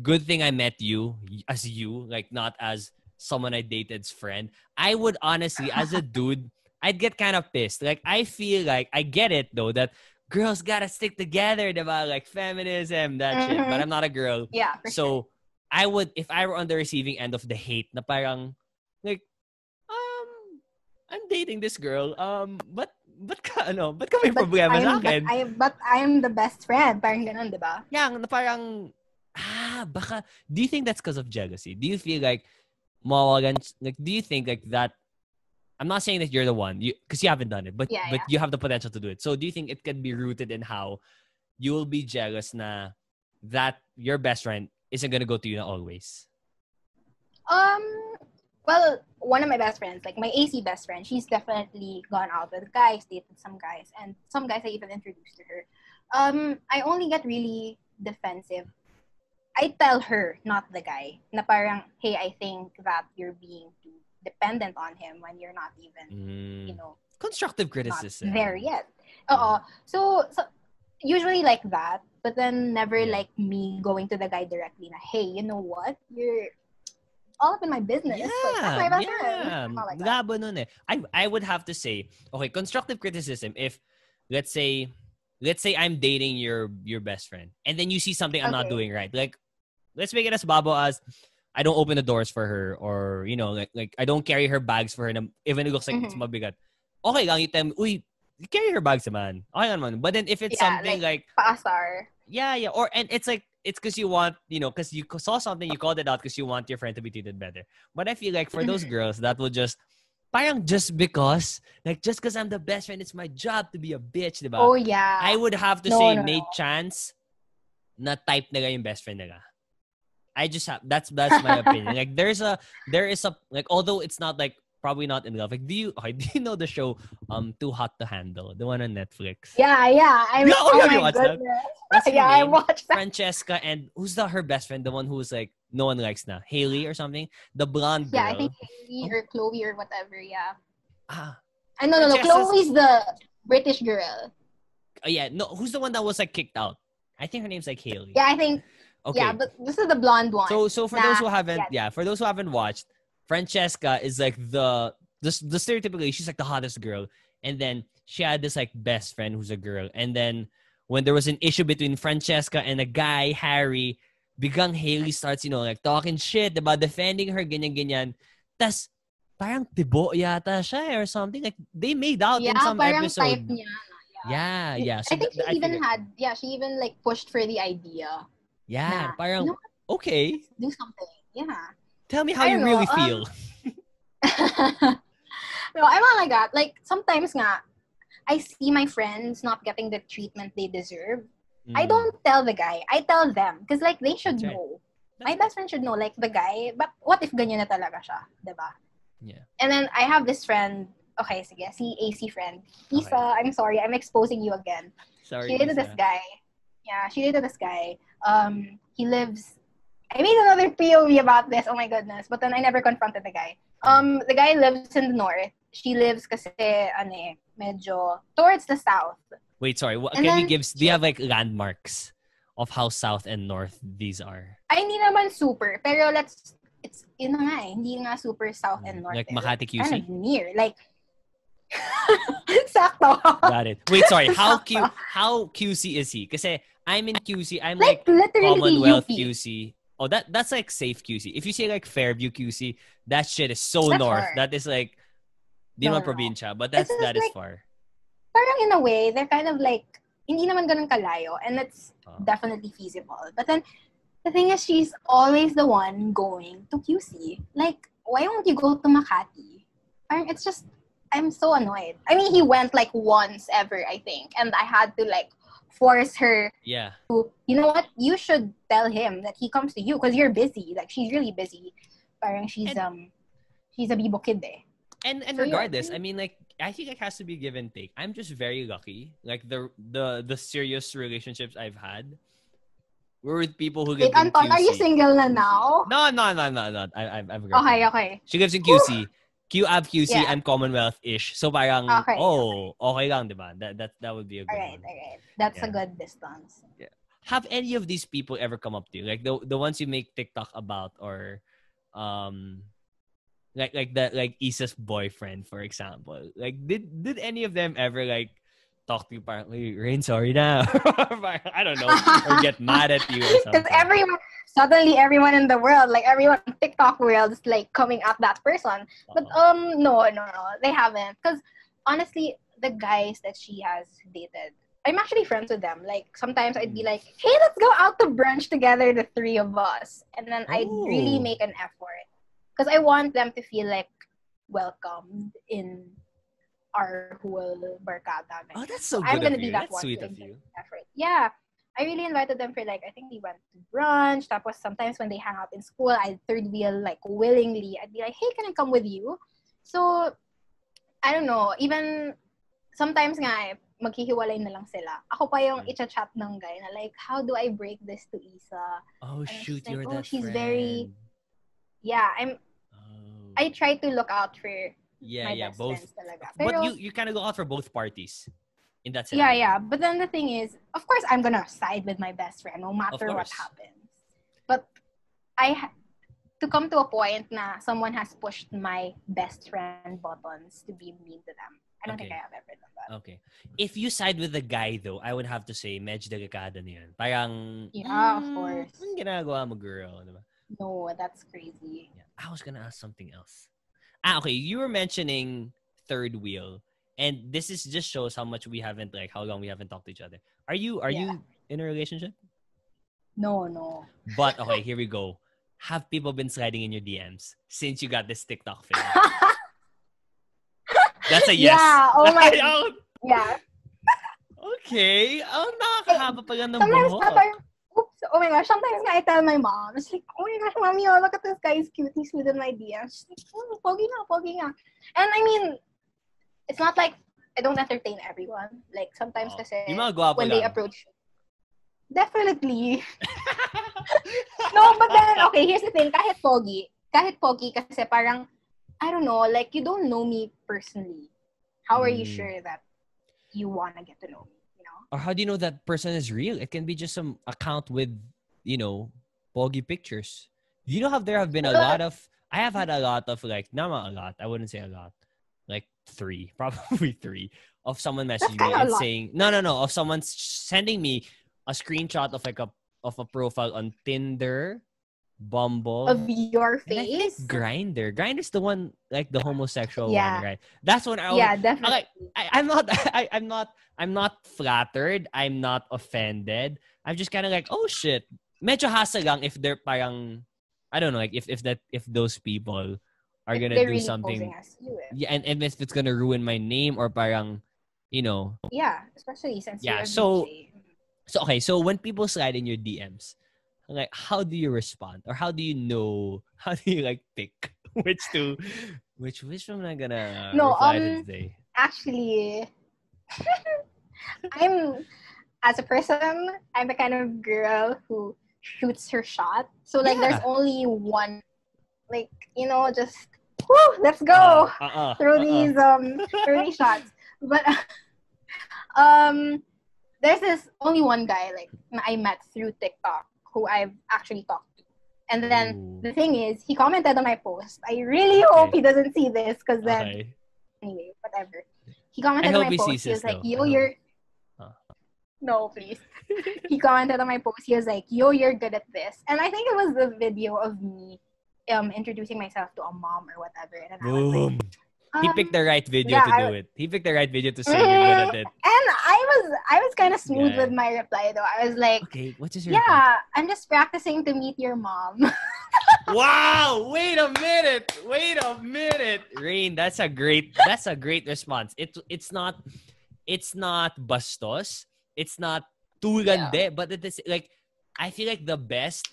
good thing I met you as you, like not as someone I dated's friend. I would honestly, as a dude, I'd get kind of pissed. Like I feel like I get it though that girls gotta stick together, diba? Like feminism, that shit. But Mm-hmm. I'm not a girl, Yeah, for sure. so I would if I were on the receiving end of the hate, na parang like I'm dating this girl. But ka may But problema sa I'm but akin? I but I'm the best friend. Parang ganun, 'di ba? Yang na parang baka do you think that's because of jealousy? Do you feel like mawawalan like do you think like that I'm not saying that you're the one, because you haven't done it, but Yeah. you have the potential to do it. So do you think it can be rooted in how you will be jealous na that your best friend isn't gonna go to you na always? Well, one of my best friends, like my AC best friend, she's definitely gone out with guys, dated some guys, and some guys I even introduced to her. I only get really defensive. I tell her, not the guy, na parang, hey, I think that you're being too dependent on him when you're not even, Constructive not criticism. there yet. So usually like that, but then never like me going to the guy directly na, hey, you know what? You're all up in my business. Yeah, like, that's my best friend. Not like that. Labo nun eh. I would have to say, okay, constructive criticism. If let's say I'm dating your best friend, and then you see something I'm not doing right, like let's make it as babo as I don't open the doors for her, or like I don't carry her bags for her, even it looks like it's mabigat. Okay lang, you tell me, uy, carry her bags naman. Okay naman. But then if it's something like paasar. Yeah, and it's like it's because you want, because you saw something, you called it out because you want your friend to be treated better. But I feel like for those girls, that will just, parang just because I'm the best friend, it's my job to be a bitch, diba? Oh yeah. I would have to say, may chance na type nila yung best friend nila. I just have, that's my opinion. Like there is a like, although it's not like, probably not in love. Like, do you know the show Too Hot to Handle, the one on Netflix? Yeah. I mean, oh my goodness. What's her name? I watched that. Francesca, and who's her best friend? The one who's like no one likes na, Haley or something. The blonde girl. Yeah, I think Haley or Chloe or whatever. Yeah. No. Francesca's... Chloe's the British girl. Yeah, no. Who's the one that was like kicked out? I think her name's like Haley. Yeah, I think. Okay. Yeah, but this is the blonde one. So for those who haven't, for those who haven't watched, Francesca is like the stereotypically, she's like the hottest girl, and then she had this like best friend who's a girl, and then when there was an issue between Francesca and a guy, Harry, biglang Haley starts like talking shit about defending her, ganyan. Tas parang tibo yata siya or something, like they made out in some episode. Type niya. Yeah. So I think she even like pushed for the idea. Yeah, parang okay. Do something. Yeah. Tell me how you really feel. No, I'm not like that. Like, sometimes nga, I see my friends not getting the treatment they deserve. I don't tell the guy. I tell them. Because, like, they should know. My best friend should know, like, the guy. But what if ganyan na talaga siya? Diba? Yeah. And then, I have this friend. Okay, sige. Si AC friend. Isa, I'm sorry. I'm exposing you again. Sorry, she dated this guy. Yeah, she dated this guy. He lives... I made another POV about this. Oh my goodness. But then I never confronted the guy. The guy lives in the north. She lives kasi, medyo towards the south. Wait, sorry. Do you have like landmarks of how south and north these are? Ay, hindi naman super. Pero it's, yun na nga eh. Hindi nga super south and north. Like Makati QC? Kind of near. Like, sakto. Got it. Wait, sorry. How QC is he? Kasi I'm in QC. I'm like Commonwealth UP. QC. Oh, that's like safe QC. If you say like Fairview QC, that shit is so north. Far. That is like, di naman probinsya, but that is like, far. Parang in a way, they're kind of like, hindi naman ganun kalayo, and it's definitely feasible. But then, the thing is, she's always the one going to QC. Like, why won't you go to Makati? Parang it's just, I'm so annoyed. I mean, he went like once ever, I think, and I had to like force her to, you know what, you should tell him that he comes to you because you're busy. Like, she's really busy. Parang she's a bibo kid eh. And so, regardless, I mean, like, I think it has to be give and take. I'm just very lucky. Like, the serious relationships I've had were with people who live in Anton, QC. are you single na now? No. I've a girlfriend. Okay. She lives in QC. QAB QC, Yeah. I'm Commonwealth-ish. So parang, okay lang, diba? That would be a good one. All right. That's a good distance. Yeah. Have any of these people ever come up to you? Like the ones you make TikTok about, or like Isa's boyfriend, for example. Like did any of them ever like talk to you parang, Rain, sorry na? I don't know. Or get mad at you or something. Because suddenly everyone in the world, like everyone in TikTok world is like coming at that person. But no, they haven't. Because honestly, the guys that she has dated, I'm actually friends with them. Like sometimes I'd be like, hey, let's go out to brunch together, the three of us. And then I'd really make an effort. Because I want them to feel like welcomed in our whole barkada. Oh, that's So so I'm good gonna of be you. that That's one sweet to of exert you. effort. Yeah. I really invited them for like, I think we went to brunch. Tapos sometimes when they hang out in school, I'd third wheel like willingly. I'd be like, hey, can I come with you? So, I don't know. Even sometimes nga, maghihiwalay na lang sila. Ako pa yung i-chat ng guy na like, how do I break this to Isa? Oh, And shoot, like, you're that she's friend. very, yeah, I try to look out for my best both. friends talaga. But Pero, you kind of go out for both parties in that scenario. yeah. But then the thing is, of course, I'm gonna side with my best friend no matter what happens. But to come to a point na someone has pushed my best friend buttons to be mean to them. I don't think I have ever done that. Okay. If you side with the guy though, I would have to say, medyo delikado na yun. Parang, yeah, of course. Anong ginagawa mo, girl? Diba? No, that's crazy. Yeah. I was gonna ask something else. Okay. You were mentioning third wheel. And this is just shows how much we haven't, like, how long we haven't talked to each other. Are you in a relationship? No. But, okay, here we go. Have people been sliding in your DMs since you got this TikTok thing? That's a yes. Yeah, oh my God. Yeah. Okay. Nakakahaba pala ng sometimes, buhok. oops, oh my gosh, sometimes I tell my mom, it's like, oh my gosh, mommy, look at this guy, he's cute, he's within my DMs. She's like, oh, pogi nga. And I mean, it's not like I don't entertain everyone. Like, sometimes kasi, yung mga gwapo when lang. they approach, definitely. No, but then, okay, here's the thing, kahit pogi kasi parang, I don't know, like, you don't know me personally. How are you sure that you want to get to know me, you know? Or how do you know that person is real? It can be just some account with, pogi pictures. You know how there have been a lot of, I have had a lot of, like, not a lot, I wouldn't say a lot, like 3, probably 3, of someone messaging me and saying, no, of someone sending me a screenshot of, like, of a profile on Tinder, Bumble. Of your face? Grindr. Grindr's the one, like, the homosexual one, right? That's when definitely. I'm not flattered. I'm not offended. I'm just kind of like, oh shit. Medyo hassle lang if they're parang, I don't know, like if those people are gonna do really something. As you, yeah, and if it's gonna ruin my name or parang, Yeah, especially since you're a so DJ. okay, so when people slide in your DMs, like, how do you respond, or how do you know? How do you, like, pick which one am I gonna reply to today? Actually, as a person, I'm the kind of girl who shoots her shot. So like, there's only one, like, just let's go through these shots. But there's this only one guy like I met through TikTok who I've actually talked to. And then the thing is, he commented on my post. I really hope he doesn't see this, because then anyway, whatever. He commented on my post. He was like, yo, you're no, please. He commented on my post. He was like, yo, you're good at this. And I think it was the video of me introducing myself to a mom or whatever. And I was like, he picked the right video to do it. He picked the right video to say you're good at it. And I was kind of smooth with my reply though. I was like, okay, what is your reply? Yeah, I'm just practicing to meet your mom. Wow! Wait a minute. Rain, that's a great response. It's not bastos. It's not tulande, but it is like, I feel like the best.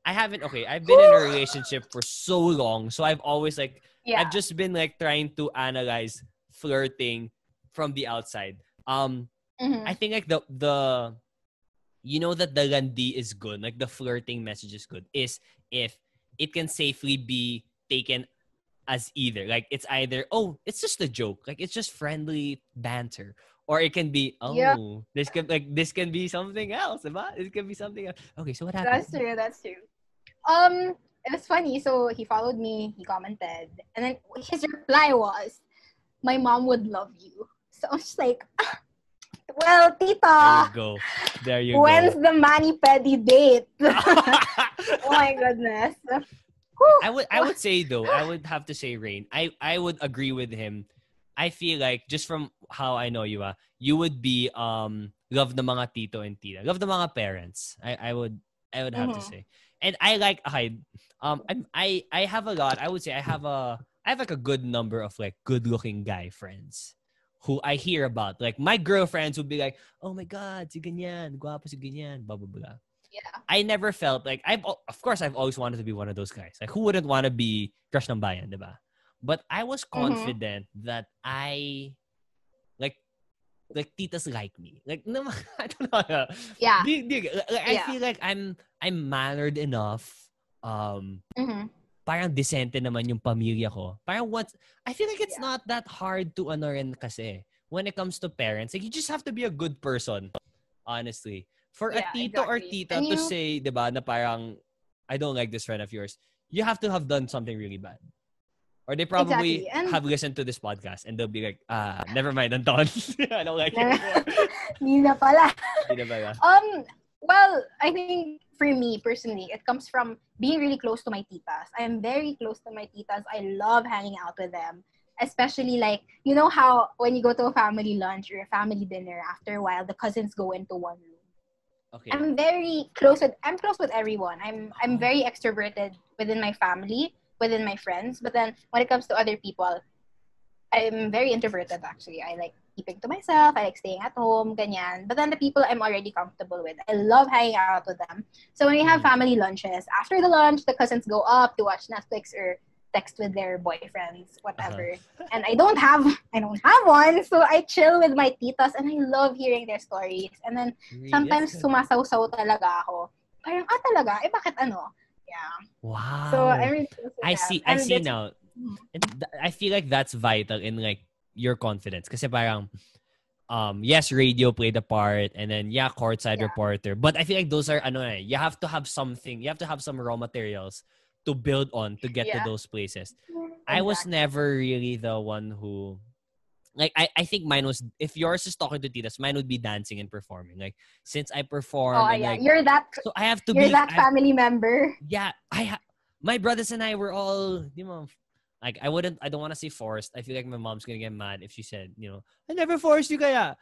I've been in a relationship for so long, so I've always like I've just been like trying to analyze flirting from the outside. I think like the that the landi is good, like the flirting message is good, is if it can safely be taken as either. Like, it's either, oh, it's just a joke, like it's just friendly banter, or it can be, this can be something else. It can be something else. Okay, so what happened? That's true. It was funny. So he followed me, he commented, and then his reply was, "My mom would love you." So I was just like, well, tita, there you go. When's the mani-pedi date? Oh my goodness. I would say though, I would have to say, Rain, I would agree with him. I feel like, just from how I know you, you would be love the mga tito and tita, love the mga parents. I would have to say. And I like, I have a lot. I would say I have a I have like a good number of like good-looking guy friends who I hear about. Like my girlfriends would be like, "Oh my God, si ganyan, guwapo si ganyan, blah blah blah." Yeah. I never felt like of course I've always wanted to be one of those guys. Like who wouldn't want to be crush ng bayan, diba? But I was Mm-hmm. confident that I like titas like me. Like no, I don't know. Yeah. Like, I Yeah. feel like I'm mannered enough. Um, Mm-hmm. parang decente naman yung pamilya ko. Parang I feel like it's Yeah. not that hard to ano rin kasi when it comes to parents. Like you just have to be a good person, honestly. For a Yeah, tito or exactly. tita And to you say, 'di ba, na parang I don't like this friend of yours, you have to have done something really bad. Or they exactly. probably And have listened to this podcast and they'll be like, never mind, Anton. I don't like you anymore. Hindi na pala. Di na ba? Well, I think for me personally, it comes from being really close to my titas. I am very close to my titas. I love hanging out with them. Especially like, you know how when you go to a family lunch or a family dinner, after a while, the cousins go into one room. Okay. I'm close with everyone. I'm very extroverted within my family, within my friends. But then when it comes to other people, I'm very introverted actually. I like keeping to myself. I like staying at home, ganyan. But then the people I'm already comfortable with, I love hanging out with them. So when we have family lunches, after the lunch, the cousins go up to watch Netflix or text with their boyfriends, whatever. And I don't have one, so I chill with my titas and I love hearing their stories. And then Really? sometimes sumasaw-saw talaga ako. Parang, talaga? Eh, bakit ano? Yeah. Wow. So I'm really close with I them. see. I see now. I feel like that's vital in like your confidence. Kasi parang, yes, radio played a part, and then courtside reporter. But I feel like those are you have to have something. You have to have some raw materials to build on to get to those places. Exactly. I was never really the one who, like, I think mine was, if yours is talking to titas, mine would be dancing and performing. Like, since I perform and like, You're that. so I have to You're be, that family member. yeah, my brothers and I were all, like, I don't want to say forced. I feel like my mom's gonna get mad if she said, I never forced you, kaya.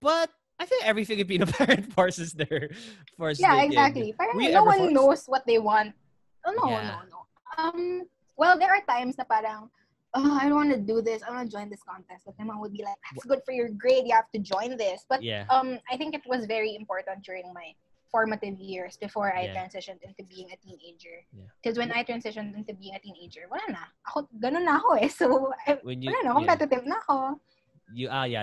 But I think every Filipino parent forces their Exactly. kid. Parang Were you no ever one forced? knows what they want. Oh, no. Well, there are times na parang, I don't want to do this. I want to join this contest. But my mom would be like, that's good for your grade. You have to join this. But I think it was very important during my formative years before I transitioned into being a teenager. Because when I transitioned into being a teenager, wala na. Ganun na ako eh. So, wala na. Competitive na ako.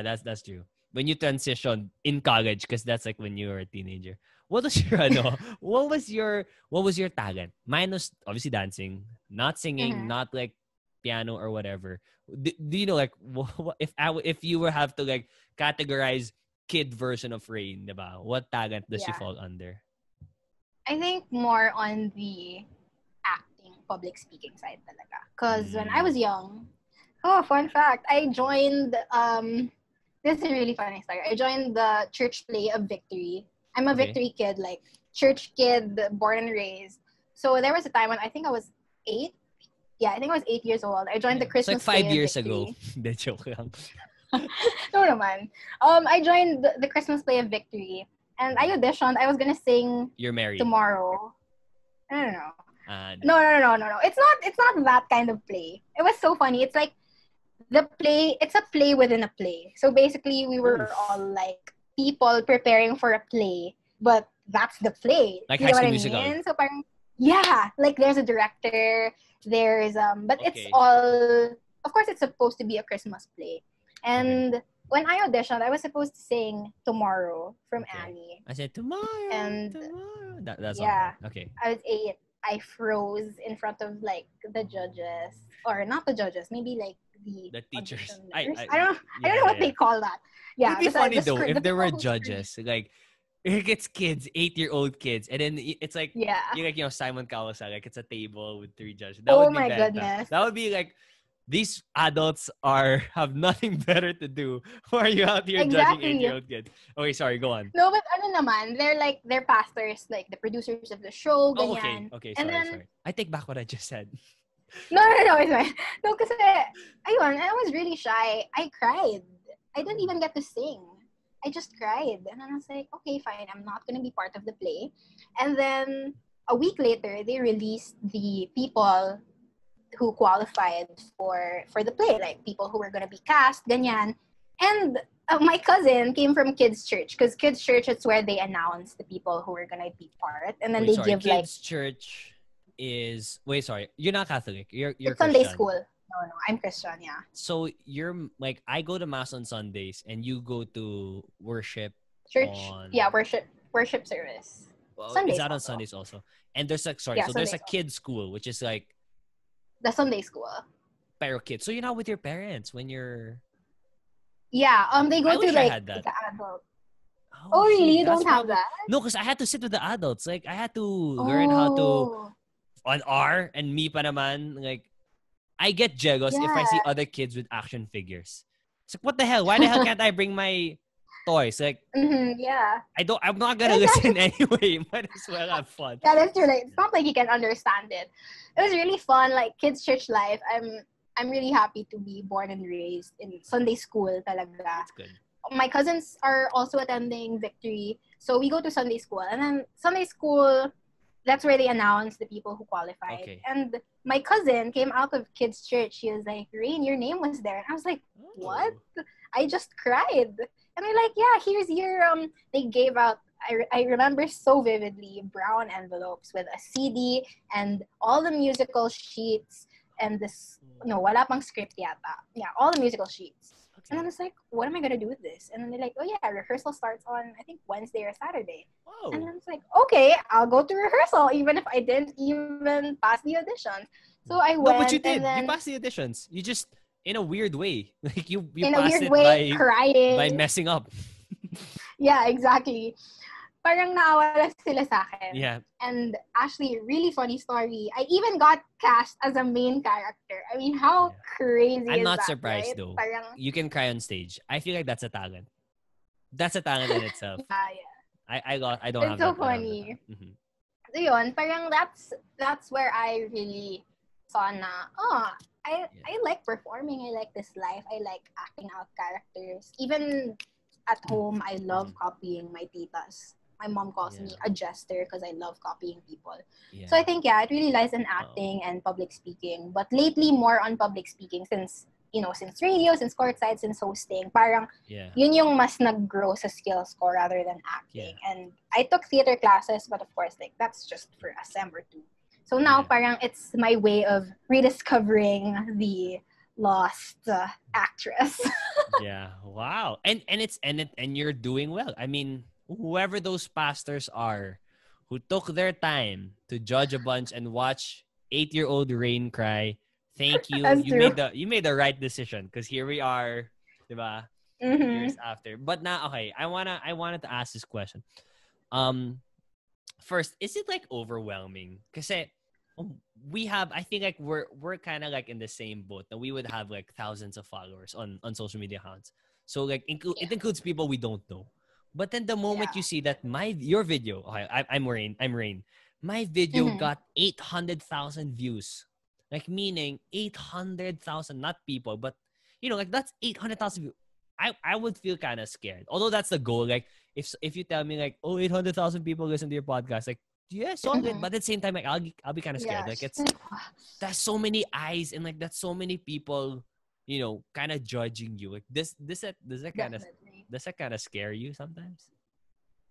That's true. When you transitioned in college, because that's like when you were a teenager. What was your what was your talent? Mine was obviously dancing, not singing, not like piano or whatever. Do you know, like, if you were have to like categorize kid version of Rain, diba? What talent does she fall under? I think more on the acting, public speaking side talaga. Because when I was young, fun fact, I joined this is a really funny story. I joined the church play of Victory. I'm a Victory kid, like church kid, born and raised. So there was a time when I think I was 8. Yeah, I think I was 8 years old. I joined the Christmas it's like 5 play years of ago. Victory. De joke lang. No naman. I joined the Christmas play of Victory. And I auditioned. I was gonna sing You're married tomorrow. I don't know. No. It's not that kind of play. It was so funny. It's like it's a play within a play. So basically we were all like people preparing for a play, but that's the play. Like you High know School what Musical. I mean? So parang, like there's a director, there's but it's Okay. all, of course it's supposed to be a Christmas play. And when I auditioned, I was supposed to sing Tomorrow from Annie. I said tomorrow. And tomorrow. That's all. Okay. I was 8. I froze in front of like the judges, or not the judges, maybe like the teachers. I don't know what they call that. Yeah, it'd be funny though if there were judges like it's kids, 8-year-old kids, and then it's like Simon Cowell's like it's a table with 3 judges. That would be my better. goodness. That would be like, these adults have nothing better to do. Why are you out here judging 8-year-old kids? Okay, sorry, go on. No, but naman, they're pastors, like the producers of the show, ganyan. Okay, sorry. I take back what I just said. No, it's fine. No, kasi, ayun, I was really shy. I cried. I didn't even get to sing. I just cried. And I was like, okay, fine, I'm not gonna be part of the play. And then, a week later, they released the people who qualified for the play, like people who were gonna be cast, ganyan. And my cousin came from kids church, because kids church is where they announce the people who are gonna be part, and then Wait, they sorry. give like Kids church is wait, sorry. You're not Catholic. You're it's Sunday Christian. school. No, I'm Christian. Yeah. So you're like I go to mass on Sundays and you go to worship Church. on Yeah, worship service. well, is Sundays that on also. Sundays also? And there's like sorry, Yeah, so there's a Sundays also. kids school which is like The Sunday school. pero kids. So you're not with your parents when you're Yeah. They go I to wish I like had that. the adult. Oh, really? Shit, You that's don't have probably that? no, because I had to sit with the adults. Like I had to learn how to Oh. on R and me pa naman. Like I get jealous if I Yeah. see other kids with action figures. It's like what the hell? Why the hell can't I bring my toys? Like Yeah. I'm not gonna It was listen actually anyway. Might as well have fun. yeah, that's true. Like, it's not like you can understand it. It was really fun, like kids church life. I'm really happy to be born and raised in Sunday school talaga. That's good. My cousins are also attending Victory, so we go to Sunday school, and then Sunday school, that's where they announce the people who qualified. Okay. And my cousin came out of kids church. She was like, "Rain, your name was there," and I was like, "What?" I just cried, and they're like, "Yeah, here's your They gave out. I remember so vividly brown envelopes with a CD and all the musical sheets and this no wala pang script yata. Yeah, all the musical sheets. And I was like, what am I gonna do with this? And then they're like, oh yeah, rehearsal starts on I think Wednesday or Saturday. Whoa. And I was like, okay, I'll go to rehearsal even if I didn't even pass the audition. So I went. No, but you did. And then, You passed the auditions. You just in a weird way. Like you in a passed weird it way, crying. by messing up. Yeah, exactly. Parang naawa sila sa akin. Yeah. And actually, really funny story. I even got cast as a main character. I mean, how crazy I'm is not that, surprised right? though. Parang, You can cry on stage. I feel like that's a talent. That's a talent in itself. yeah. I don't It's have so that. funny. Mm-hmm. So yun, parang that's where I really saw na, I like performing. I like this life. I like acting out characters. Even at home, I love copying my titas. My mom calls me a jester because I love copying people. Yeah. So I think, it really lies in acting and public speaking. But lately, more on public speaking since radio, since Courtside, since hosting. Parang yun yung mas nag-grow sa skills ko rather than acting. And I took theater classes, but of course, like that's just for a sem or two. So now, parang it's my way of rediscovering the lost actress. Yeah. Wow. And you're doing well. I mean, whoever those pastors are who took their time to judge a bunch and watch 8-year-old Rain cry, thank you. You made the right decision because here we are, diba? Years after. But now, okay, I wanted to ask this question. First, is it like overwhelming? Kasi we have, I think like we're kind of like in the same boat that we would have like thousands of followers on social media accounts. So like it includes people we don't know. But then the moment you see that your video, okay, I'm Rain. My video got 800,000 views. Like meaning 800,000, not people, but like that's 800,000 views. I would feel kind of scared. Although that's the goal. Like if you tell me like, 800,000 people listen to your podcast, like solid. But at the same time, like I'll be kind of scared. Like that's so many eyes and like that's so many people, kind of judging you. Like does that kind of scare you sometimes?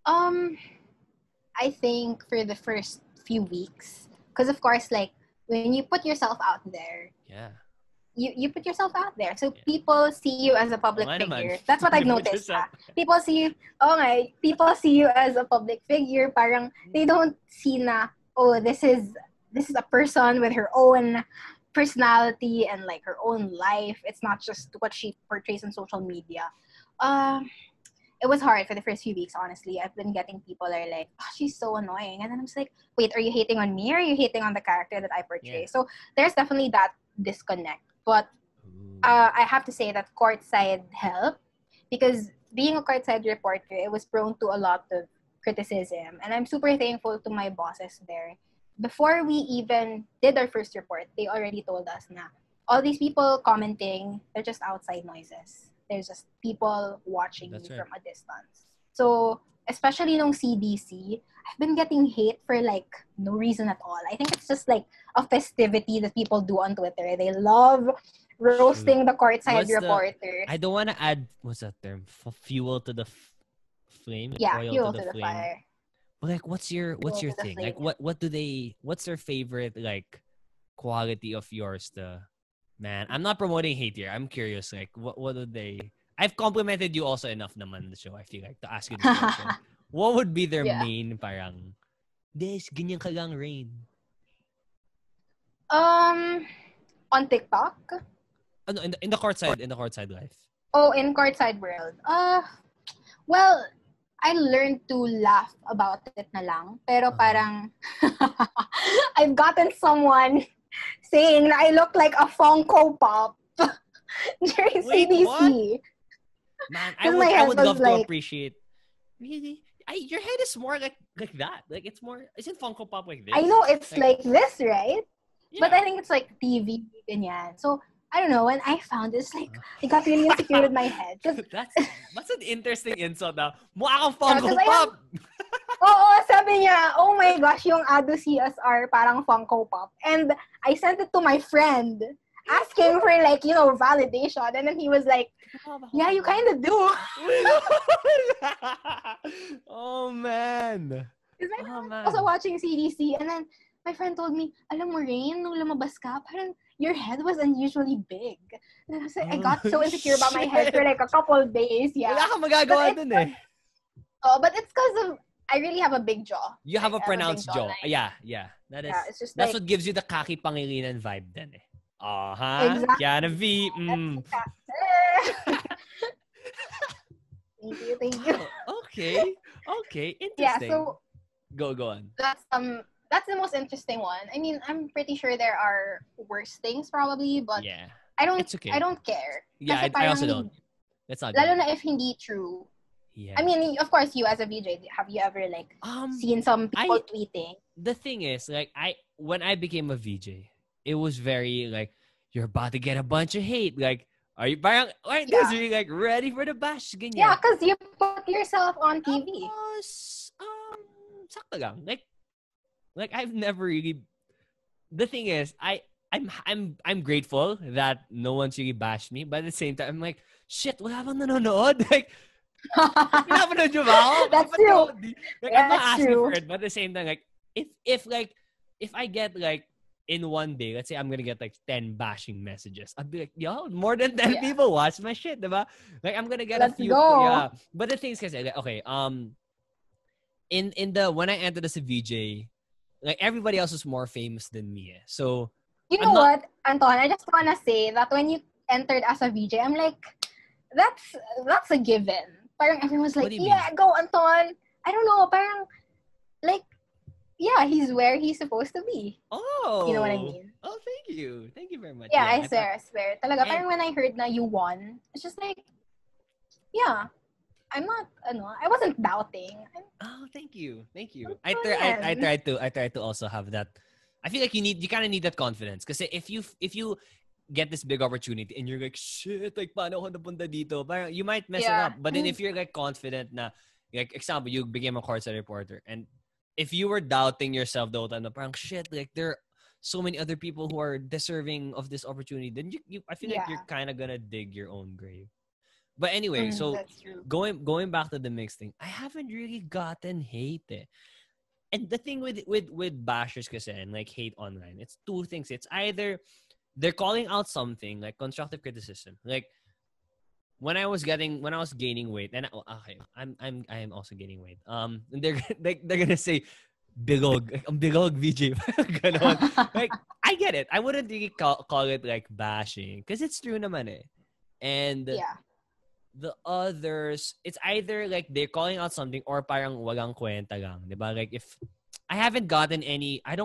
I think for the first few weeks, because of course, like when you put yourself out there, you put yourself out there, so people see you as a public figure. That's what I've noticed. People see you. People see you as a public figure. Parang they don't see na, this is a person with her own personality and like her own life. It's not just what she portrays on social media. It was hard for the first few weeks, honestly. I've been getting people that are like, she's so annoying. And then I'm just like, wait, are you hating on me or are you hating on the character that I portray? So there's definitely that disconnect. But I have to say that Courtside helped because being a Courtside reporter, it was prone to a lot of criticism. And I'm super thankful to my bosses there. Before we even did our first report, they already told us na all these people commenting, they're just outside noises. There's just people watching you from a distance. So, especially nung CDC, I've been getting hate for like no reason at all. I think it's just like a festivity that people do on Twitter. They love Shoot. roasting the courtside What's the? reporters. I don't want to add. What's that term? Fuel to the flame. Yeah, Oil to fuel the to the flame. fire. But like, what's your Fuel to the thing? flame. Like, what do they? What's their favorite like quality of yours? Man, I'm not promoting hate here. I'm curious. Like, what do they? I've complimented you also enough naman on the show. I feel like to ask you this question. What would be their Yeah. main parang? This ganyan ka lang, Rain. On TikTok. Ano, in the courtside life. Oh, in courtside world. Well, I learned to laugh about it na lang. Pero parang I've gotten someone saying that I look like a Funko Pop during Wait, CDC. what? Man, I would love to appreciate. Really? Your head is more like that. Like it's more. Isn't Funko Pop like this? I know it's like this, right? Yeah. But I think it's like TV ganyan. So I don't know. When I found this, like I got really insecure with my head. That's an interesting insult now. Mukha kang Funko Pop. Oo, sabi niya, oh my gosh, yung Ado CSR parang Funko Pop. And I sent it to my friend, asking for like, validation. And then he was like, yeah, you kind of do. Oh, man. Because my friend was also watching CDC. And then my friend told me, alam mo, Rain, nung lumabas ka, parang your head was unusually big. And I was like, I got so insecure about my head for like a couple of days. Yeah. Wala kang magagawa dun eh. Oh, but it's because of I really have a big jaw. You have a pronounced jaw. Yeah. That is. Yeah, it's just that's like, what gives you the kaki pangilinan vibe then eh. Exactly. Kiana V. Thank you. Okay. Interesting. Yeah, so go on. That's the most interesting one. I mean, I'm pretty sure there are worse things probably, but yeah. It's okay. I don't care. Yeah, I also don't. That's not lalo good. na if hindi true. Yeah. I mean, of course, you as a VJ, have you ever like seen some people tweeting? The thing is, like, when I became a VJ, it was very like you're about to get a bunch of hate. Like, aren't these really like ready for the bash? Ganyan. Yeah, because you put yourself on TV. Sakto lang. Like I've never really. The thing is, I'm grateful that no one's really bashed me, but at the same time, I'm like, shit, wala bang nanonood? Like. That's true. Like, I'm not asking for it, but at the same time, like if I get like in one day, let's say I'm gonna get like 10 bashing messages, I'd be like, yo, more than 10 people watch my shit, diba? Like I'm gonna get a few. Yeah. But the thing is, kasi, like, okay, in the when I entered as a VJ, like everybody else was more famous than me. So you know what, Anton? I just wanna say that when you entered as a VJ, I'm like, that's a given. Parang everyone's like, yeah, go Anton. I don't know, parang like, yeah, he's where he's supposed to be. Oh, you know what I mean? Oh, thank you very much. Yeah, I swear. Talaga, parang when I heard na you won, it's just like, yeah, I wasn't doubting. Oh, thank you. I tried to also have that. I feel like you kind of need that confidence because if you get this big opportunity and you're like, shit, like paano ako napunta dito? Parang you might mess it up. But then if you're like confident na, like example, you became a courtside reporter and if you were doubting yourself though, parang shit, like there are so many other people who are deserving of this opportunity, then you I feel like you're kind of gonna dig your own grave. But anyway, so going back to the mix thing, I haven't really gotten hate. And the thing with bashers kasi and like hate online, it's two things. It's either they're calling out something like constructive criticism. Like when I was gaining weight, and I am also gaining weight. And they're gonna say bilog, ang bilog VJ. Ganon. Like I get it. I wouldn't really call it like bashing because it's true naman eh. And the others, it's either like they're calling out something or parang walang kwenta lang, diba? Like if I haven't gotten any, I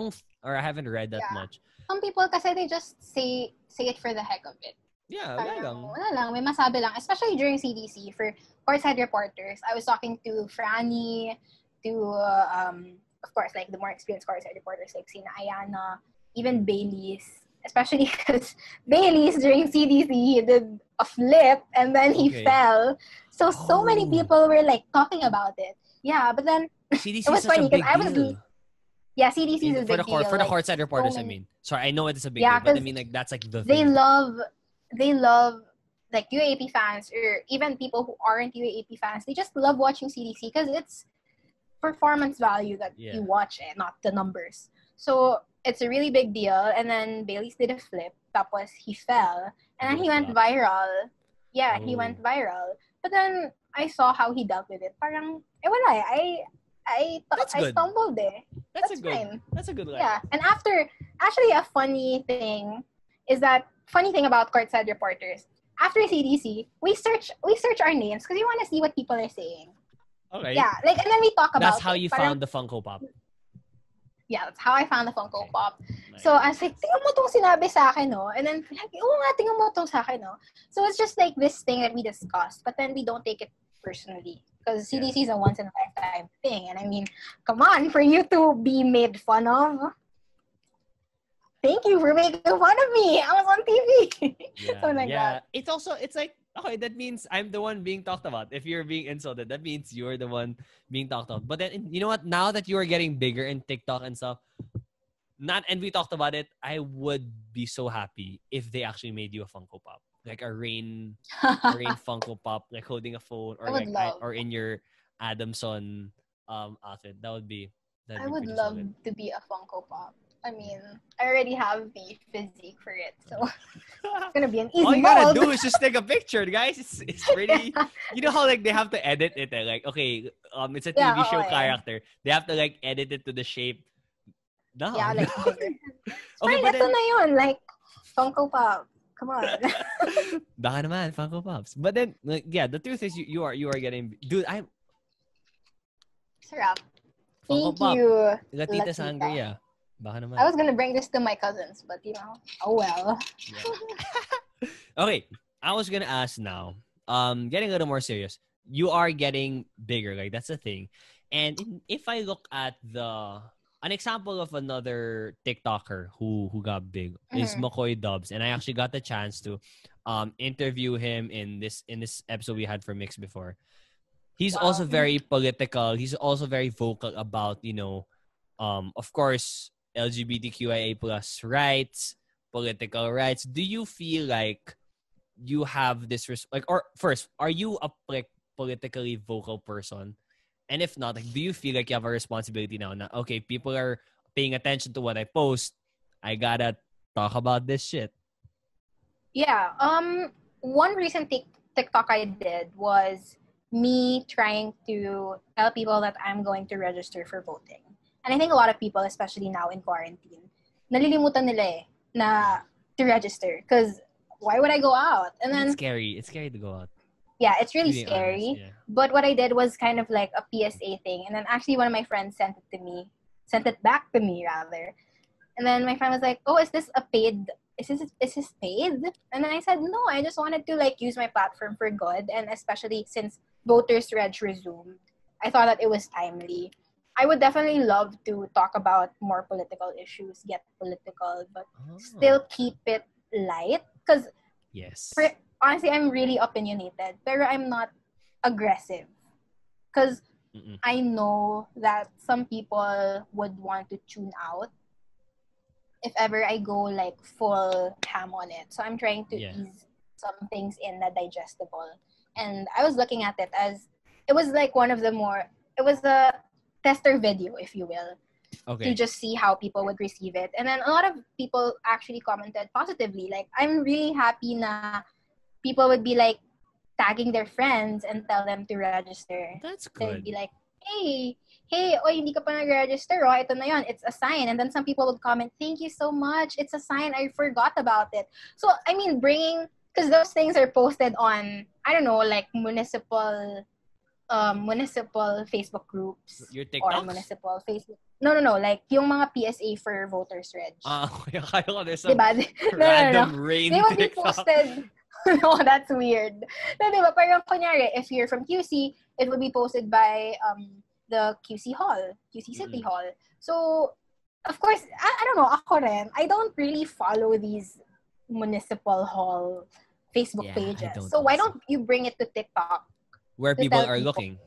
haven't read that much. Some people kasi they just say it for the heck of it. Yeah, wala lang, may masabi lang. Especially during CDC for courtside reporters. I was talking to Franny, to of course like the more experienced courtside reporters like Sina Ayana, even Bailey's. Especially because Bailey's during CDC he did a flip and then he Okay. fell. So many Oh. people were like talking about it. Yeah, but then CDC it is was such a funny because big deal. CDC is a big deal. For the Like courtside so reporters, I many, mean. Sorry, I know it is a big yeah, deal, but I because mean like that's like the they thing. love they love like UAAP fans or even people who aren't UAAP fans. They just love watching CDC because it's performance value that you watch it, not the numbers. So it's a really big deal. And then Bailey's did a flip. Tapos he fell. And He then did a he went flop. viral. Yeah, he Oh. went viral. But then I saw how he dealt with it. Parang, wala eh. That's I good. stumbled eh. That's Fine. a good line. Yeah. And after, actually a funny thing is that, funny thing about Courtside reporters, after CDC, we search our names because we want to see what people are saying. Okay. Yeah, like, and then we talk about That's how you Parang, found the Funko Pop. yeah, that's how I found the Funko Pop. Nice. So I was like, tingnan mo tong sinabi sa akin, no? And then, like, oo nga, tingnan mo tong sa akin, no? So it's just like this thing that we discussed, but then we don't take it personally. Because CDC is a once in a lifetime thing. And I mean, come on, for you to be made fun of. Thank you for making fun of me. I was on TV. Something like that. It's like, okay, that means I'm the one being talked about. If you're being insulted, that means you're the one being talked about. But then, you know what? Now that you are getting bigger in TikTok and stuff, and we talked about it, I would be so happy if they actually made you a Funko Pop. Like a rain Funko Pop, like holding a phone, or or in your Adamson outfit. That'd be I would pretty love solid. to be a Funko Pop. I mean, I already have the physique for it, so it's gonna be an easy All you mold. gotta do is just take a picture, guys. It's really, you know how like they have to edit it. Like, okay, it's a TV show character. They have to like edit it to the shape. No, yeah, like bigger. Okay, fine, but ito then, na yun, like Funko Pop. Come on. baka naman, Funko Pops. But then, like, yeah, the truth is you are getting, dude. Sarap. Funko Thank Pop. you, Latita Latita. Sangria. Baka naman. I was gonna bring this to my cousins, but you know, oh well. Yeah. Okay, I was gonna ask now. Getting a little more serious. You are getting bigger, like that's the thing. And if I look at an example of another TikToker who got big is McCoy Dubs, and I actually got the chance to interview him in this episode we had for Mix before. He's also very political. He's also very vocal about, you know, of course, LGBTQIA plus rights, political rights. Do you feel like you have this or first, are you a politically vocal person? And if not, like, do you feel like you have a responsibility now? Okay, people are paying attention to what I post. I gotta talk about this shit. Yeah. One recent TikTok I did was me trying to tell people that I'm going to register for voting. And I think a lot of people, especially now in quarantine, nalilimutan nila eh na to register. Because why would I go out? And then it's scary. It's scary to go out. Yeah, it's really scary. Honest, yeah. But what I did was kind of like a PSA thing. And then actually one of my friends sent it back to me rather. And then my friend was like, "Oh, is this paid? And then I said, "No, I just wanted to like use my platform for good, and especially since voters reg resumed, I thought that it was timely. I would definitely love to talk about more political issues, get political, but still keep it light because honestly, I'm really opinionated, pero I'm not aggressive because I know that some people would want to tune out if ever I go like full ham on it. So I'm trying to ease some things in the digestible. And I was looking at it as it was like it was a tester video, if you will, to just see how people would receive it. And then a lot of people actually commented positively. Like, I'm really happy na people would be like tagging their friends and tell them to register. That's good. They'd be like, hey, oy, hindi ka pa nag-register, oh, ito na yun, it's a sign. And then some people would comment, thank you so much, it's a sign, I forgot about it. So, I mean, because those things are posted on, I don't know, like municipal Facebook groups. Your TikToks? Or municipal Facebook. No, like yung mga PSA for voters reg. Okay, akala ko there's some diba? random rain They would be TikTok. posted. No, that's weird. No, diba? Parang kunyari, if you're from QC, it would be posted by the QC Hall, QC City Hall. So, of course, I don't know, ako rin, I don't really follow these municipal hall Facebook Yeah, I pages. don't So why also. don't you bring it to TikTok Where to people tell are people? looking.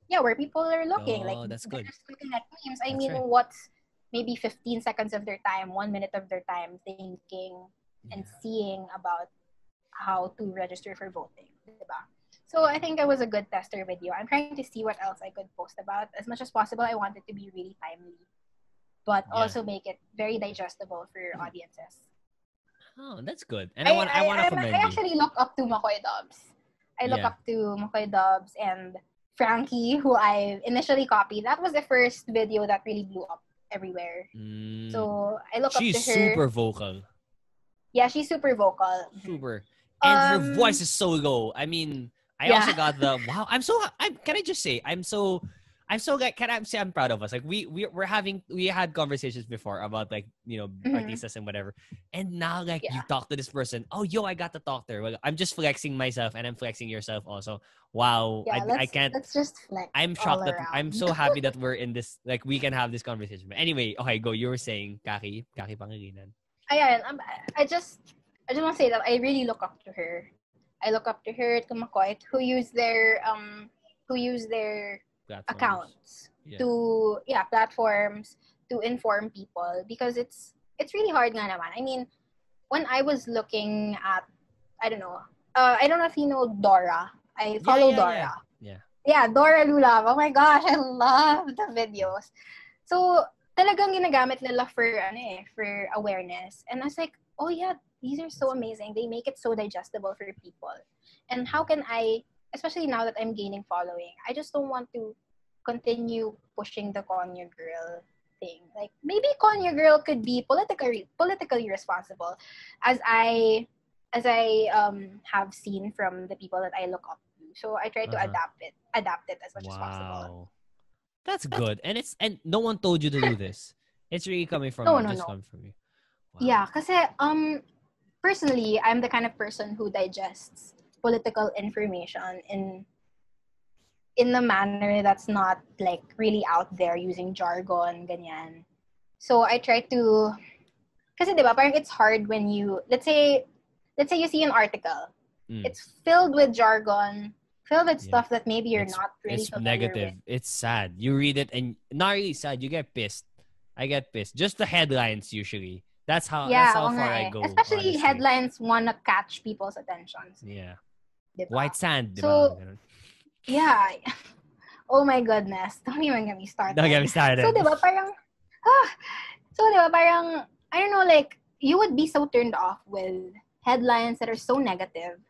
Yeah, where people are looking. Like Oh, that's they're good. just looking at memes. I That's mean, right. what's maybe 15 seconds of their time, 1 minute of their time thinking and Yeah. seeing about how to register for voting, diba? So I think it was a good tester video. I'm trying to see what else I could post about. As much as possible, I want it to be really timely, but Yeah. also make it very digestible for your audiences. Oh, that's good. And I want to I commend you. actually look up to Makoy Dubs. I look Yeah. up to Makoy Dubs and Frankie, who I initially copied. That was the first video that really blew up everywhere. Mm. So I look up She's to her. super vocal. Yeah, she's super vocal. Super. And her voice Um, is so low. I mean, I yeah. also got the wow. Can I just say I'm so like can I say I'm proud of us. Like we had conversations before about like, Mhm. artistas and whatever. And now like you Yeah. talk to this person. Oh yo, I got to talk to her. Well, I'm just flexing myself and I'm flexing yourself also. Wow. Yeah, I can't let's just flex I'm all shocked that I'm around. so happy that we're in this like we can have this conversation. But anyway, okay, go. You were saying Kaki Pangilinan. Ayan, I just want to say that I really look up to her. I look up to her, to Makoy, who use their Platforms. accounts Yeah. to platforms to inform people, because it's really hard nga naman. I mean, when I was looking at, I don't know if you know Dora. I Yeah, follow yeah, yeah. Dora. Yeah. Yeah, Dora Lulav. Oh my gosh, I love the videos. So, talagang ginagamit nila for awareness. And I was like, oh yeah, these are so amazing. They make it so digestible for people. And how can I, especially now that I'm gaining following, I just don't want to continue pushing the Konya girl thing. Like, maybe Konya girl could be politically responsible, as I have seen from the people that I look up to. So I try to Uh-huh. adapt it as much as possible. Wow. That's good. And no one told you to do this. It's really coming from No, you. no, Just no. coming from you. Yeah, Wow. kasi personally, I'm the kind of person who digests political information in a manner that's not like really out there using jargon, ganyan. So I try to, kasi diba, parang it's hard when you, let's say you see an article. Mm. It's filled with jargon, filled with Yeah. stuff that maybe you're It's not really it's familiar negative. with. It's sad. You read it and not really sad. You get pissed. I get pissed. Just the headlines usually. That's Yeah, how oo nga far I eh. go, Especially honestly. headlines wanna catch people's attentions. Yeah. Diba? White sand, di ba? So, yeah. Oh my goodness. Don't even get me Don't get started. me So, started. di ba, parang, ah, so, di ba, parang, I don't know, like, you would be so turned off with headlines that are so negative.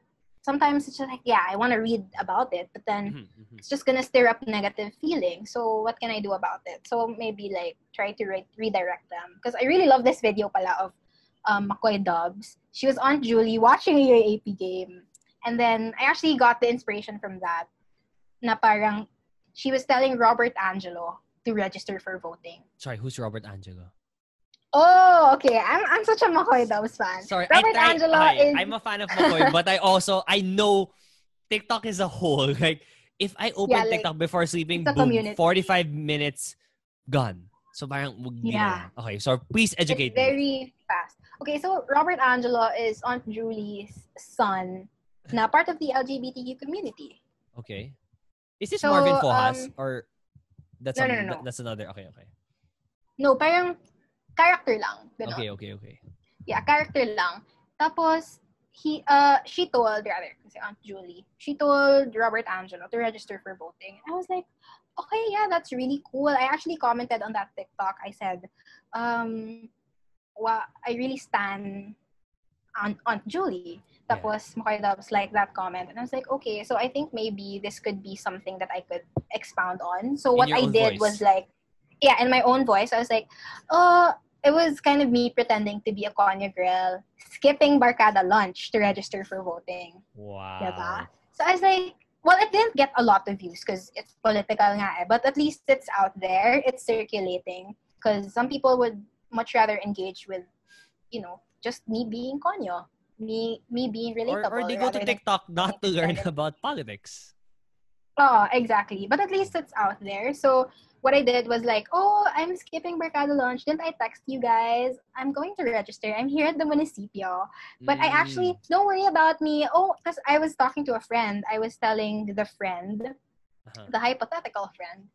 Sometimes it's just like, yeah, I want to read about it, but then it's just gonna stir up negative feelings. So what can I do about it? So maybe like try to redirect them. Because I really love this video pala of McCoy Dubs. She was Aunt Julie watching a UAAP game. And then I actually got the inspiration from that. Na parang she was telling Robert Angelo to register for voting. Sorry, who's Robert Angelo? Oh, okay. I'm such a McCoy Dubs fan. Sorry, Robert Angelo okay, is I'm a fan of McCoy, but I know TikTok as a whole. Like, if I open like TikTok before it's sleeping, a boom, community. 45 minutes gone. So parang wag di na Yeah. lang. Okay, so please It's educate me. very fast. Okay, so Robert Angelo is Aunt Julie's son, na part of the LGBTQ community. Okay. Is this Marvin So, Fojas or no. that's another? Okay. No, parang character lang. Ganon. Okay. Yeah, character lang. Tapos, she told, rather, kasi Aunt Julie, she told Robert Angelo to register for voting. I was like, okay, yeah, that's really cool. I actually commented on that TikTok. I said, I really stan Aunt Julie. Yeah. Tapos, Makoy Loves like that comment. And I was like, okay, so I think maybe this could be something that I could expound on. So In what your I own did voice. was like, in my own voice, I was like, it was kind of me pretending to be a Konya girl, skipping Barkada lunch to register for voting. Wow. Diba? So I was like, well, it didn't get a lot of views because it's political nga eh, but at least it's out there, it's circulating. Because some people would much rather engage with, just me being Konyo, me being relatable. Or they go to TikTok not to learn about politics. Oh, exactly. But at least it's out there. So what I did was like, oh, I'm skipping Mercado lunch. Didn't I text you guys? I'm going to register. I'm here at the municipio. But I actually, don't worry about me. Oh, because I was talking to a friend. I was telling the friend, the hypothetical friend,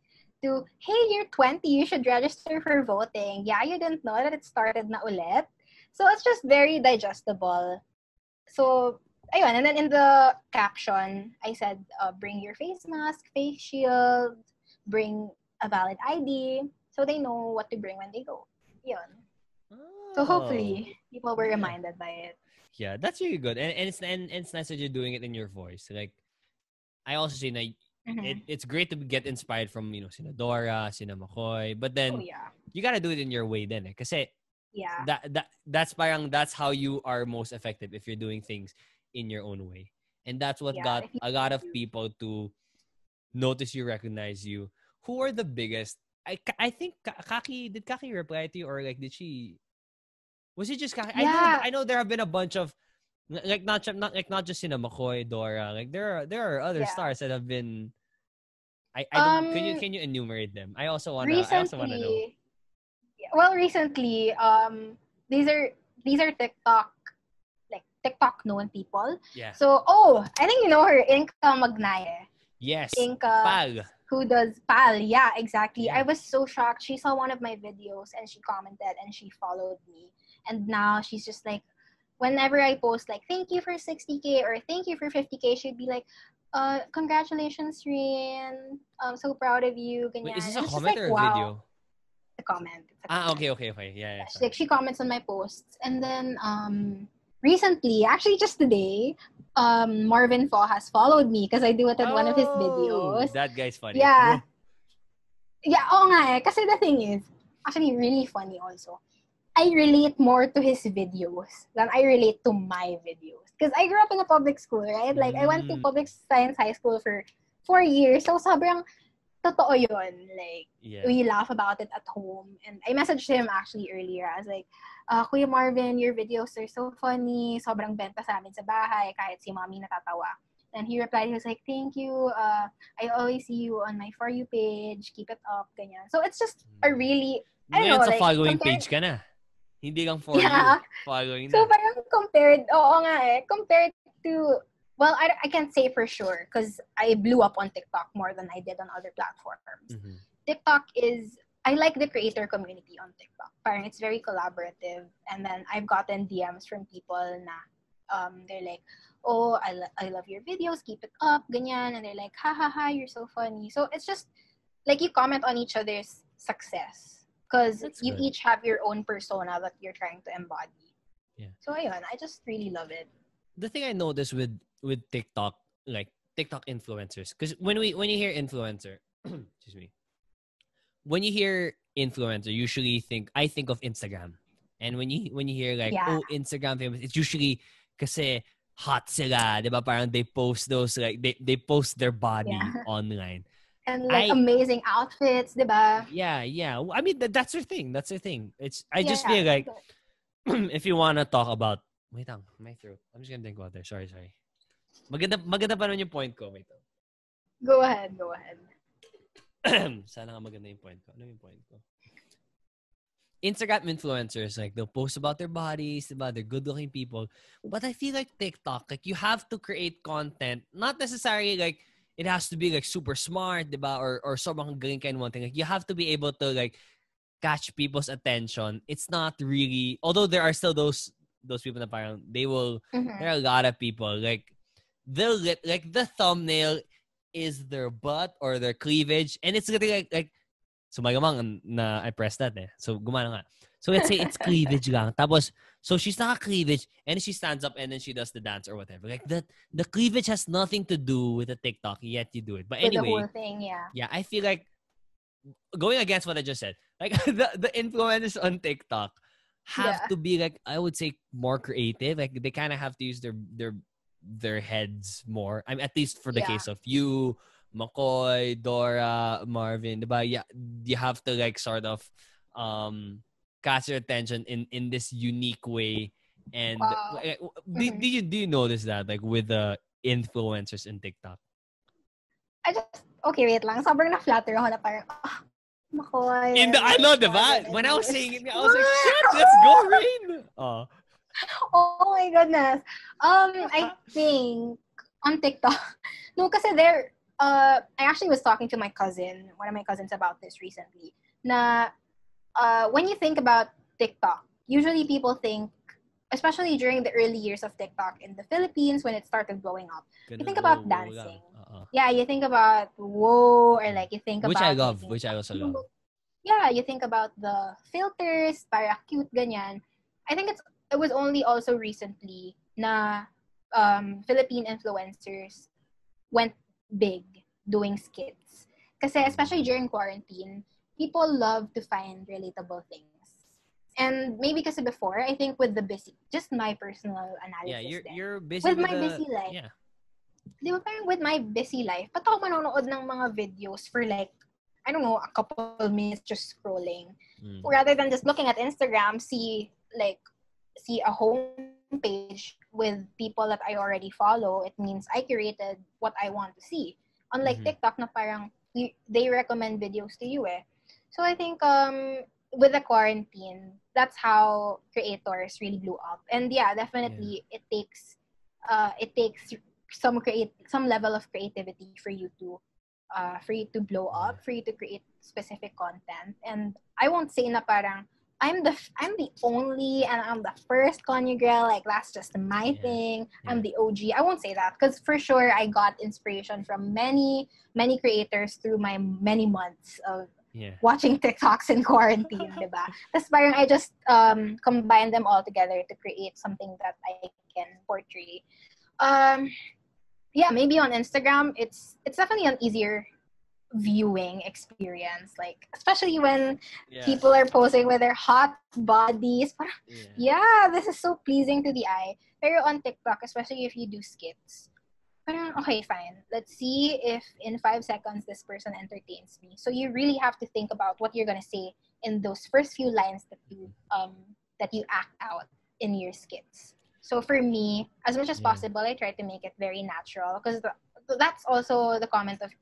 to, hey, you're 20. You should register for voting. Yeah, you didn't know that it started na ulit. So it's just very digestible. So, ayun. And then in the caption, I said, bring your face mask, face shield, bring a valid ID, so they know what to bring when they go. Yun. So hopefully, people were reminded by it. Yeah, that's really good. And it's nice that you're doing it in your voice. Like, I also say na it's great to get inspired from, sina Dora, sina McCoy, but then you gotta do it in your way then. Kasi that's how you are most effective if you're doing things in your own way. And that's what got a lot of people to notice you, recognize you. Who are the biggest? I think did Kaki reply to you, or like did she? Was it just Kaki? Yeah. I know there have been a bunch of like not just McCoy, Dora. Like there are other stars that have been. I don't. Can you enumerate them? I also wanna know. Well, recently, these are TikTok known people. Yeah. So, I think you know her, Inka Magnaye. Yes. Inka, Pal. who does Pal. Yeah, exactly. Yeah. I was so shocked. She saw one of my videos and she commented and she followed me. And now she's just like, whenever I post like, thank you for 60K or thank you for 50K, she'd be like, congratulations, Rin. I'm so proud of you. Ganyan. Wait, is this and a comment or a video? A comment. Okay. Yeah. Like she comments on my posts. And then recently, actually just today, Marvin Fo has followed me because I duetted one of his videos. That guy's funny. Yeah. Yeah, oo nga eh. Kasi the thing is, actually really funny also. I relate more to his videos than I relate to my videos. Because I grew up in a public school, right? Like, I went to public science high school for 4 years. So, sobrang totoo yun. Like, we laugh about it at home. And I messaged him actually earlier. I was like, Kuya Marvin, your videos are so funny. Sobrang benta sa amin sa bahay. Kahit si mommy natatawa. And he replied, he was like, thank you. I always see you on my For You page. Keep it up. Ganyan. So, it's just a really, I don't know. Like, following page ka na. Hindi lang For You. Following so, na. parang compared to, well, I can't say for sure because I blew up on TikTok more than I did on other platforms. Mm-hmm. TikTok is, I like the creator community on TikTok. Parang it's very collaborative. And then I've gotten DMs from people na, they're like, oh, I love your videos, keep it up, ganyan. And they're like, ha ha ha, you're so funny. So it's just, like, you comment on each other's success. Because you each have your own persona that you're trying to embody. Yeah. So ayun, I just really love it. The thing I noticed with TikTok, like TikTok influencers, because when you hear influencer, excuse me, when you hear influencer, usually I think of Instagram, and when you hear like Instagram famous, it's usually kasi hot sila, diba? Parang they post those like they post their body online. And like amazing outfits, diba? Yeah. I mean, that's their thing. I just feel like if you wanna talk about, wait lang, my throat. I'm just gonna drink water. Sorry. Maganda pa naman yung point ko. Wait lang. Go ahead. Sana nga maganda yung point ko. Ano yung point ko? Instagram influencers, like, they'll post about their bodies, about they're good-looking people. But I feel like TikTok, like, you have to create content, not necessarily like it has to be like super smart, diba? Or sobrang galing ka in one thing. Like, you have to be able to like catch people's attention. It's not really, although there are still those people that parang they will. There are a lot of people like like the thumbnail is their butt or their cleavage, and it's gonna like so magamang na I pressed that so gumana nga. So let's say it's cleavage lang. Tapos so she's not cleavage, and she stands up and then she does the dance or whatever. Like that, the cleavage has nothing to do with the TikTok, yet you do it. But anyway, the whole thing, yeah, I feel like going against what I just said, like the influencers on TikTok have to be like, I would say, more creative. Like they kind of have to use their heads more. I mean, at least for the case of you, McCoy, Dora, Marvin, diba? Yeah, you have to like sort of catch your attention in this unique way. And like, do you notice that like with the influencers in TikTok? I just, okay, wait lang. Sobrang na-flatter ako na parang, McCoy. In the, Oh I my know, God. diba? When I was saying it, I was like, shit, let's go, Rain. Oh. Oh my goodness. I think on TikTok. No, kasi I actually was talking to one of my cousins about this recently. Na, when you think about TikTok, usually people think, especially during the early years of TikTok in the Philippines when it started blowing up, you think about Whoa lang. dancing. Yeah, you think about whoa, or like you think Which I about love, making which I also love. yeah, you think about the filters, para cute, ganyan. I think it was only also recently na Philippine influencers went big doing skits. Kasi especially during quarantine, people love to find relatable things. And maybe kasi before, I think with the busy, just my personal Yeah, analysis you're busy with with my the, busy life, yeah. di ba parang with my busy life, ba't ako manonood ng mga videos for like, I don't know, a couple minutes just scrolling. Rather than just looking at Instagram, see a homepage with people that I already follow, it means I curated what I want to see. Unlike TikTok na parang they recommend videos to you eh. So I think with the quarantine, that's how creators really blew up. And yeah, definitely it takes some level of creativity for you to blow up, for you to create specific content. And I won't say na parang I'm the only and I'm the first Kanye girl, like that's just my thing. I'm the OG. I won't say that because for sure I got inspiration from many creators through my many months of watching TikToks in quarantine, diba? Tapos parang I just combine them all together to create something that I can portray. Yeah, maybe on Instagram it's definitely an easier viewing experience, like especially when people are posing with their hot bodies. Yeah, this is so pleasing to the eye. Pero on TikTok, especially if you do skits, parang okay, fine, let's see if in 5 seconds this person entertains me. So you really have to think about what you're gonna say in those first few lines that you act out in your skits. So for me, as much as possible, I try to make it very natural because that's also the comment of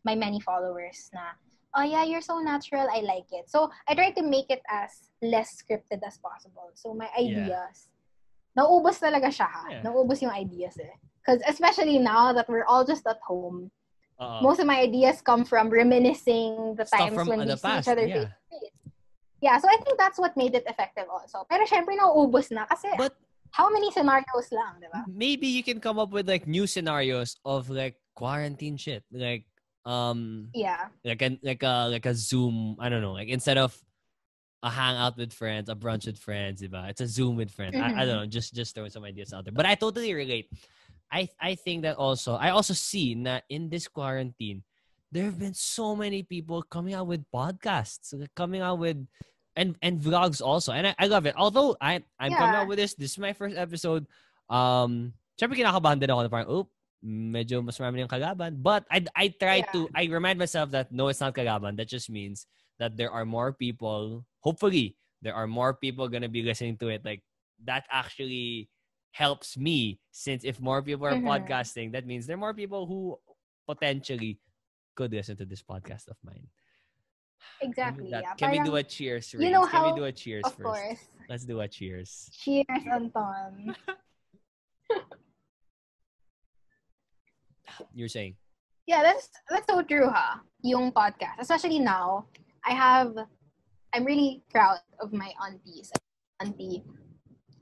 my many followers na, oh yeah, you're so natural, I like it. So I try to make it as less scripted as possible. So my ideas, nauubos talaga siya ha. Nauubos yung ideas eh. Because especially now that we're all just at home, most of my ideas come from reminiscing the times when we see each other face to face. Yeah, so I think that's what made it effective also. Pero syempre nauubos na kasi how many scenarios lang, diba? Maybe you can come up with like new scenarios of like quarantine shit. Like like a Zoom, I don't know, like instead of a hangout with friends, a brunch with friends, diba? It's a Zoom with friends. I don't know, just throwing some ideas out there. But I totally relate. I think that also, I also see that in this quarantine, there have been so many people coming out with podcasts, coming out with and vlogs also. And I love it. Although I'm coming out with this is my first episode. Syempre kinakabahan din ako na parang, medyo mas marami yung kalaban. But I try to, I remind myself that no, it's not kalaban. That just means that there are more people, hopefully, there are more people gonna be listening to it. Like, that actually helps me, since if more people are podcasting, that means there are more people who potentially could listen to this podcast of mine. Exactly, Can we do a cheers, Reese? You know Can we do a cheers of first? Course. Let's do a cheers. Cheers, Anton. You're saying? Yeah, that's so true, ha. Yung podcast, especially now, I'm really proud of my aunties,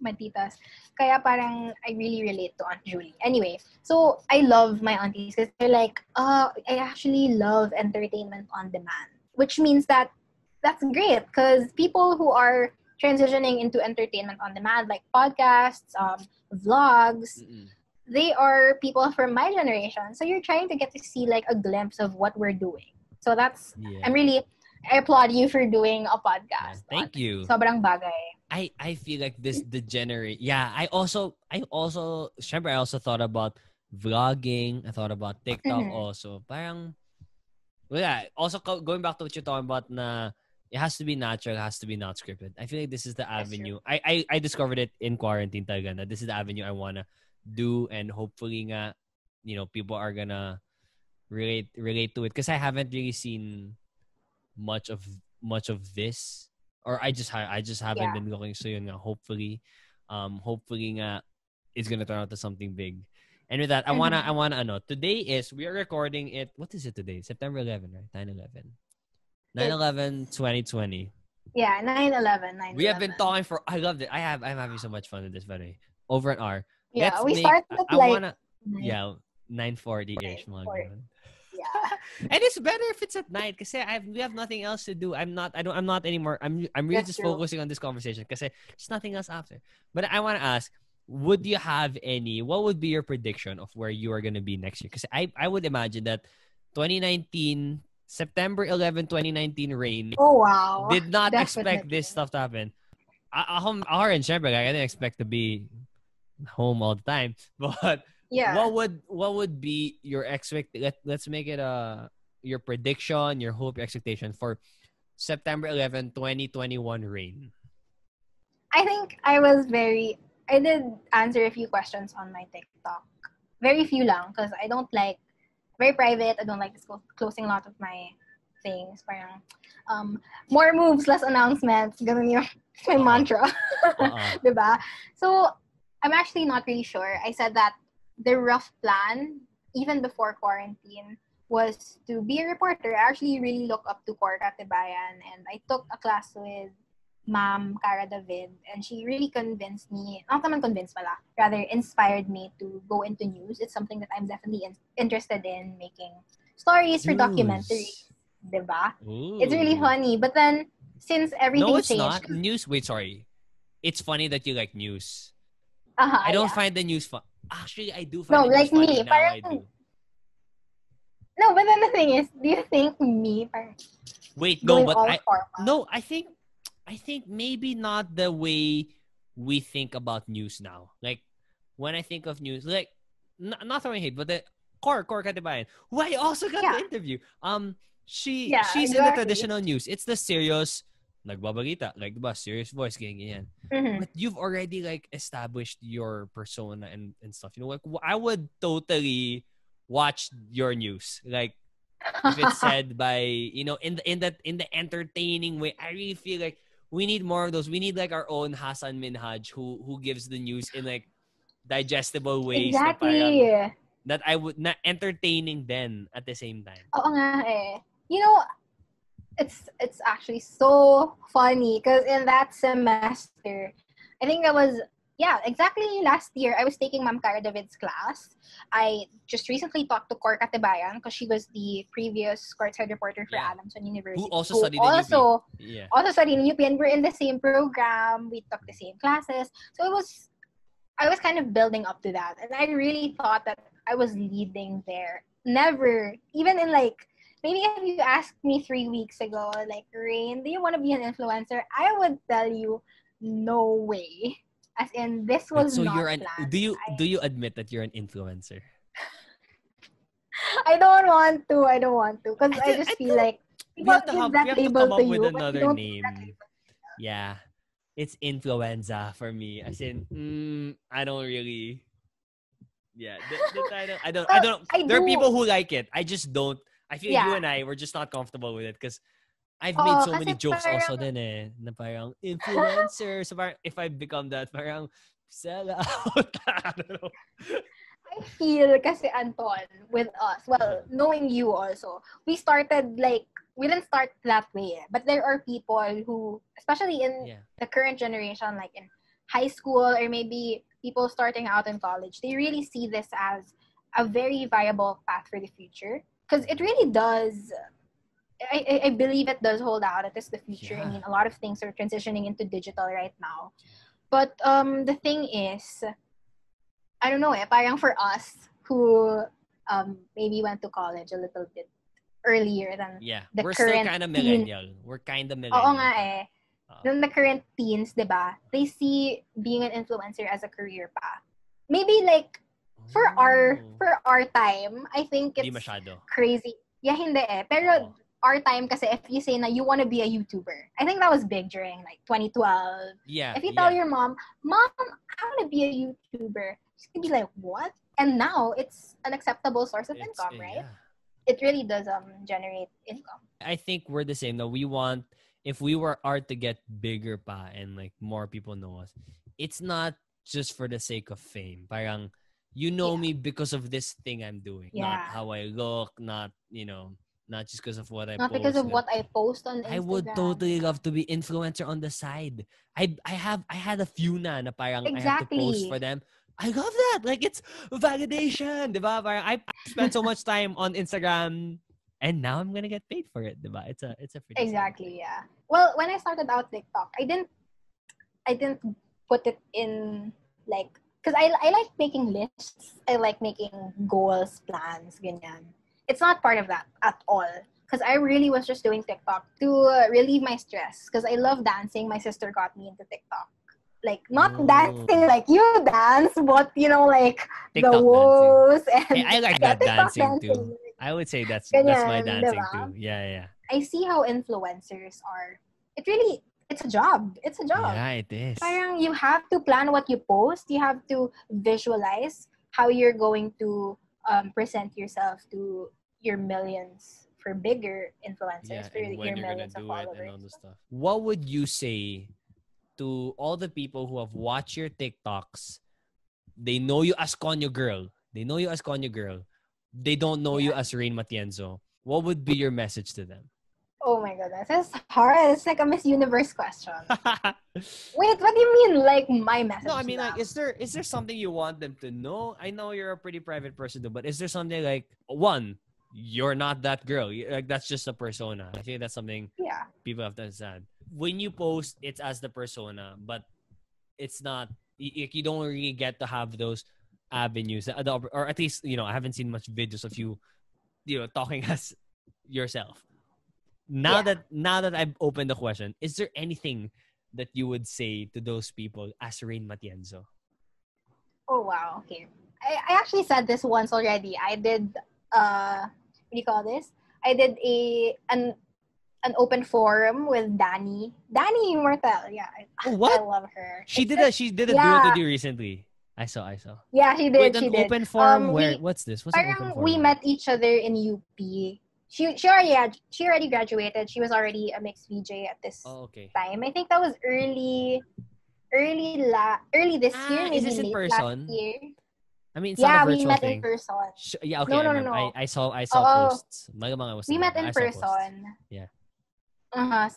my titas. Kaya parang I really relate to Aunt Julie. Anyway, so I love my aunties because they're like, I actually love entertainment on demand, which means that that's great because people who are transitioning into entertainment on demand, like podcasts, vlogs, they are people from my generation. So you're trying to get to see like a glimpse of what we're doing. So that's, I applaud you for doing a podcast. Thank you. Sobrang bagay. I feel like this degenerate. Yeah, I also syempre, I also thought about vlogging. I thought about TikTok also. Parang, also going back to what you're talking about, na it has to be natural, it has to be not scripted. I feel like this is the avenue. I discovered it in quarantine talaga na this is the avenue I wanna do, and hopefully nga, people are gonna relate to it, because I haven't really seen much of this, or I just haven't been looking. So yun nga, hopefully nga it's gonna turn out to something big. And with that, I wanna today we are recording it. What is it today? September 11, right? 9/11. 9/11 2020. Yeah, 9/11. We have been talking for. I loved it. I'm having so much fun with this, by the way. Over an hour. Yeah, Let's we make. started I like wanna. Yeah, 9:40-ish. Mga ganun. Yeah. And it's better if it's at night because we have nothing else to do. I'm not anymore. I'm really That's just true. focusing on this conversation because there's nothing else after. But I want to ask, would you have what would be your prediction of where you are going to be next year? Because I would imagine that 2019, September 11, 2019 rain Oh wow. did not expect Definitely. this stuff to happen. Ako rin, syempre, I didn't expect to be home all the time. But Yeah. what would be your let's make it your prediction, your hope, your expectation for September 11, 2021 rain? I think I did answer a few questions on my TikTok. Very few lang because I don't like, very private. I don't like closing a lot of my things. Parang, more moves, less announcements. Ganun yung my mantra. Diba? So, I'm actually not really sure. I said that the rough plan, even before quarantine, was to be a reporter. I actually really look up to Cor Katibayan, and I took a class with Ma'am Cara David, and she really convinced me, not naman convinced pala, rather inspired me to go into news. It's something that I'm definitely interested in, making stories for documentaries. Diba? Ooh. It's really funny. But then, since everything changed... No, it's changed... not. News, wait, sorry. It's funny that you like news. I don't find the news fun. Actually, I do find the news funny. Me, now I do. No, but then the thing is, do you think me... Wait, no, but I think maybe not the way we think about news now. Like, when I think of news, like, not throwing hate, but the Cor Katibayan, who I also got the interview. She's in the traditional news. It's the serious, nagbabalita, like, diba, serious voice, ganyan. Mm-hmm. But you've already, like, established your persona and stuff. You know, like, I would totally watch your news. Like, if it's said by, you know, in the entertaining way. I really feel like we need more of those. We need like our own Hassan Minhaj who gives the news in like digestible ways. Exactly. That I would not entertaining then at the same time. Oo nga eh. You know, it's actually so funny because in that semester, I think that was exactly last year, I was taking Ma'am Cara David's class. I just recently talked to Cor Katibayan because she was the previous Courtside reporter for Adamson University. Who also studied in UP. Also studied in UP, and we're in the same program. We took the same classes. So I was kind of building up to that. And I really thought that I was leading there. Never, even in like, maybe if you asked me 3 weeks ago, like, Rain, do you want to be an influencer? I would tell you, no way. As in, this was not planned. Do you admit that you're an influencer? I don't want to because I just feel like we have to come up with another name. Yeah, it's influenza for me. As in, I don't really. Yeah, the title. I don't. There are people who like it. I just don't. I feel you and I were just not comfortable with it because I've made so many jokes also din eh, na parang influencer. So parang if I become that, parang sell out. I don't know. I feel kasi Anton, with us, well, knowing you also, we didn't start that way. But there are people who, especially in the current generation, like in high school or maybe people starting out in college, they really see this as a very viable path for the future. Because it really does... I believe it does hold out. It is the future. Yeah. I mean, a lot of things are transitioning into digital right now. But the thing is, I don't know parang for us who maybe went to college a little bit earlier than the we're current still kind of millennial. We're kind of millennial. Oo nga eh. Than the current teens, diba? They see being an influencer as a career path. Maybe like for our time, I think it's crazy. Yeah, hindi eh. Pero our time kasi if you say na you want to be a YouTuber, I think that was big during like 2012. Yeah. If you tell your mom, I want to be a YouTuber, she's gonna be like, what? And now it's an acceptable source of income, right? it really does generate income. I think we're the same. That we want, if we were art to get bigger pa and like more people know us, it's not just for the sake of fame. Parang you know Yeah. me because of this thing I'm doing, not Yeah. how I look, not not just because of what I Not because post. of what I post on I would Instagram. totally Yeah. love to be influencer on the side. I had a few na parang I have to post for Exactly. them. I love that. Like it's validation, diba? Parang I spent so much time on Instagram and now I'm gonna get paid for it, diba? It's a pretty sad thing. Exactly. Yeah. Well, when I started out TikTok, I didn't put it in like because I like making lists. I like making goals, plans, ganyan. It's not part of that at all. Because I really was just doing TikTok to relieve my stress. Because I love dancing. My sister got me into TikTok. Like not Oh, dancing like you dance, but like the TikTok dancing. woes Hey, and I like yeah, that TikTok dancing too. dancing. I would say that's my Ganyan, dancing diba? too. Yeah, yeah. I see how influencers are. It's a job. It's a job. Yeah, it is. Parang you have to plan what you post. You have to visualize how you're going to present yourself to your millions for bigger influencers, Yeah, for and when your you're gonna millions of do it and all followers. the stuff. What would you say to all the people who have watched your TikToks? They know you as Konyo Girl. They know you as Konyo Girl. They don't know you Yeah. as Rain Matienzo. What would be your message to them? Oh my goodness. It's hard. It's like a Miss Universe question. Wait, what do you mean? Like my No, I message to mean like them? is there something you want them to know? I know you're a pretty private person though, but is there something like one, you're not that girl. Like that's just a persona. I think that's something Yeah. people have to understand. When you post, it's as the persona, but it's not. You don't really get to have those avenues, or at least I haven't seen much videos of you, talking as yourself. Now Yeah. that I've opened the question, is there anything that you would say to those people as Rain Matienzo? Oh wow. Okay. I actually said this once already. I did what do you call this? I did an open forum with Danny Immortal. Yeah, Oh, I what? love her. She did a duet with Yeah, you recently. I saw. yeah, she With did. an She did. open forum where We what's this? What's an open parang we forum? met each other in UP. She already graduated. She was already a mixed VJ at this Oh, okay. time. I think that was early this year, Is maybe this in late last person? year. I mean, it's not a Yeah, we virtual met in thing. person. Yeah, okay, No, I no, no, remember. no. I saw Oh, posts. Magamang I was we there, met but in I saw posts. person. Yeah.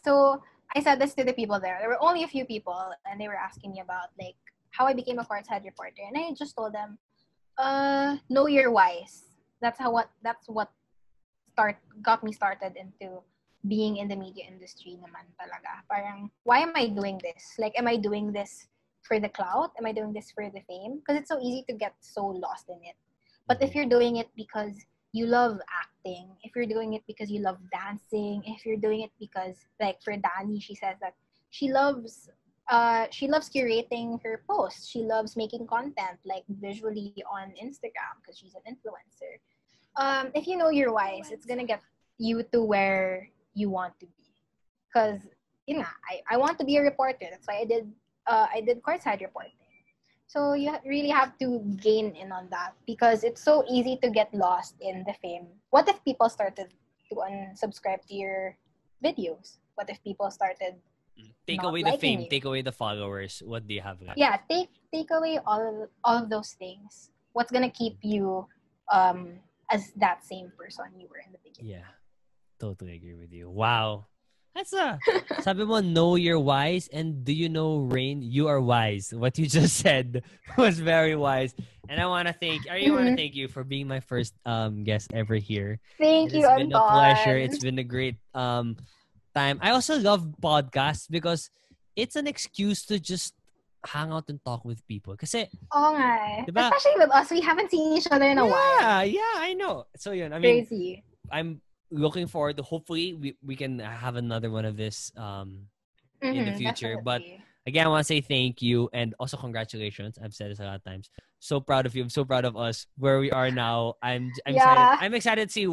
So I said this to the people there. There were only a few people, and they were asking me about like how I became a courtside reporter, and I just told them, know your whys. That's what got me started into being in the media industry naman talaga. Parang, why am I doing this? Like, am I doing this for the clout? Am I doing this for the fame? Because it's so easy to get so lost in it. But if Mm-hmm. you're doing it because you love acting, if you're doing it because you love dancing, if you're doing it because, like for Dani, she says that she loves curating her posts. She loves making content like visually on Instagram because she's an influencer. If you know your whys, it's gonna get you to where you want to be. Because I want to be a reporter. That's why I did courtside reporting. So you really have to gain in on that because it's so easy to get lost in the fame. What if people started to unsubscribe to your videos? What if people started Take not away the liking fame, you? take away the followers. What do you have left? Yeah, take away all of those things. What's gonna keep you um as that same person you were in the beginning? Yeah, totally agree with you. Wow. That's sabi mo, know your wise, and do you know, Rain, you are wise. What you just said was very wise. And I really want to Mhm. thank you for being my first guest ever here. It Thank you, has been a pleasure. Anton. It's been a great time. I also love podcasts because it's an excuse to just hang out and talk with people. Kasi, Oo nga eh. diba? Especially with us, we haven't seen each other in a while. Yeah, I know. So yun, I mean, Crazy. I'm looking forward to hopefully we can have another one of this in the future. But Definitely. again, I want to say thank you and also congratulations. I've said this a lot of times. So proud of you. I'm so proud of us where we are now. I'm excited. Yeah. I'm excited to see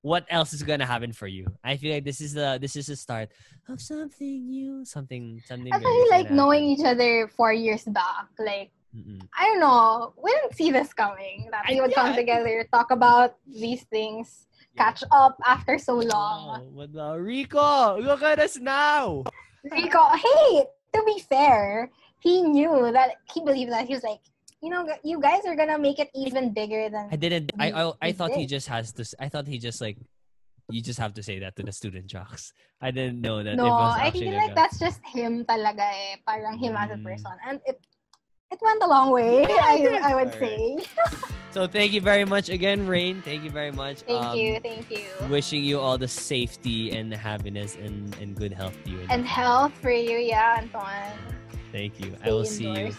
what else is gonna happen for you. I feel like this is the start of something new, something great Especially is like gonna knowing happen. each other 4 years back. Like I don't know. We didn't see this coming. That we would come together, talk about these things, catch up after so long. What now? Rico, look at us now. Rico, hey, to be fair, he knew that he believed that he was like, you know, you guys are gonna make it even bigger than. I thought he just has to. I thought he just like. You just have to say that to the student jocks. I didn't know that. No, it was I actually feel like that's just him talaga eh. Parang him as a person. And it went a long way, I would say. So thank you very much again, Rain. Thank you very much. Thank you. Wishing you all the safety and happiness and good health to you. And health for you, yeah, Anton. Thank you. Stay I will see you. indoors.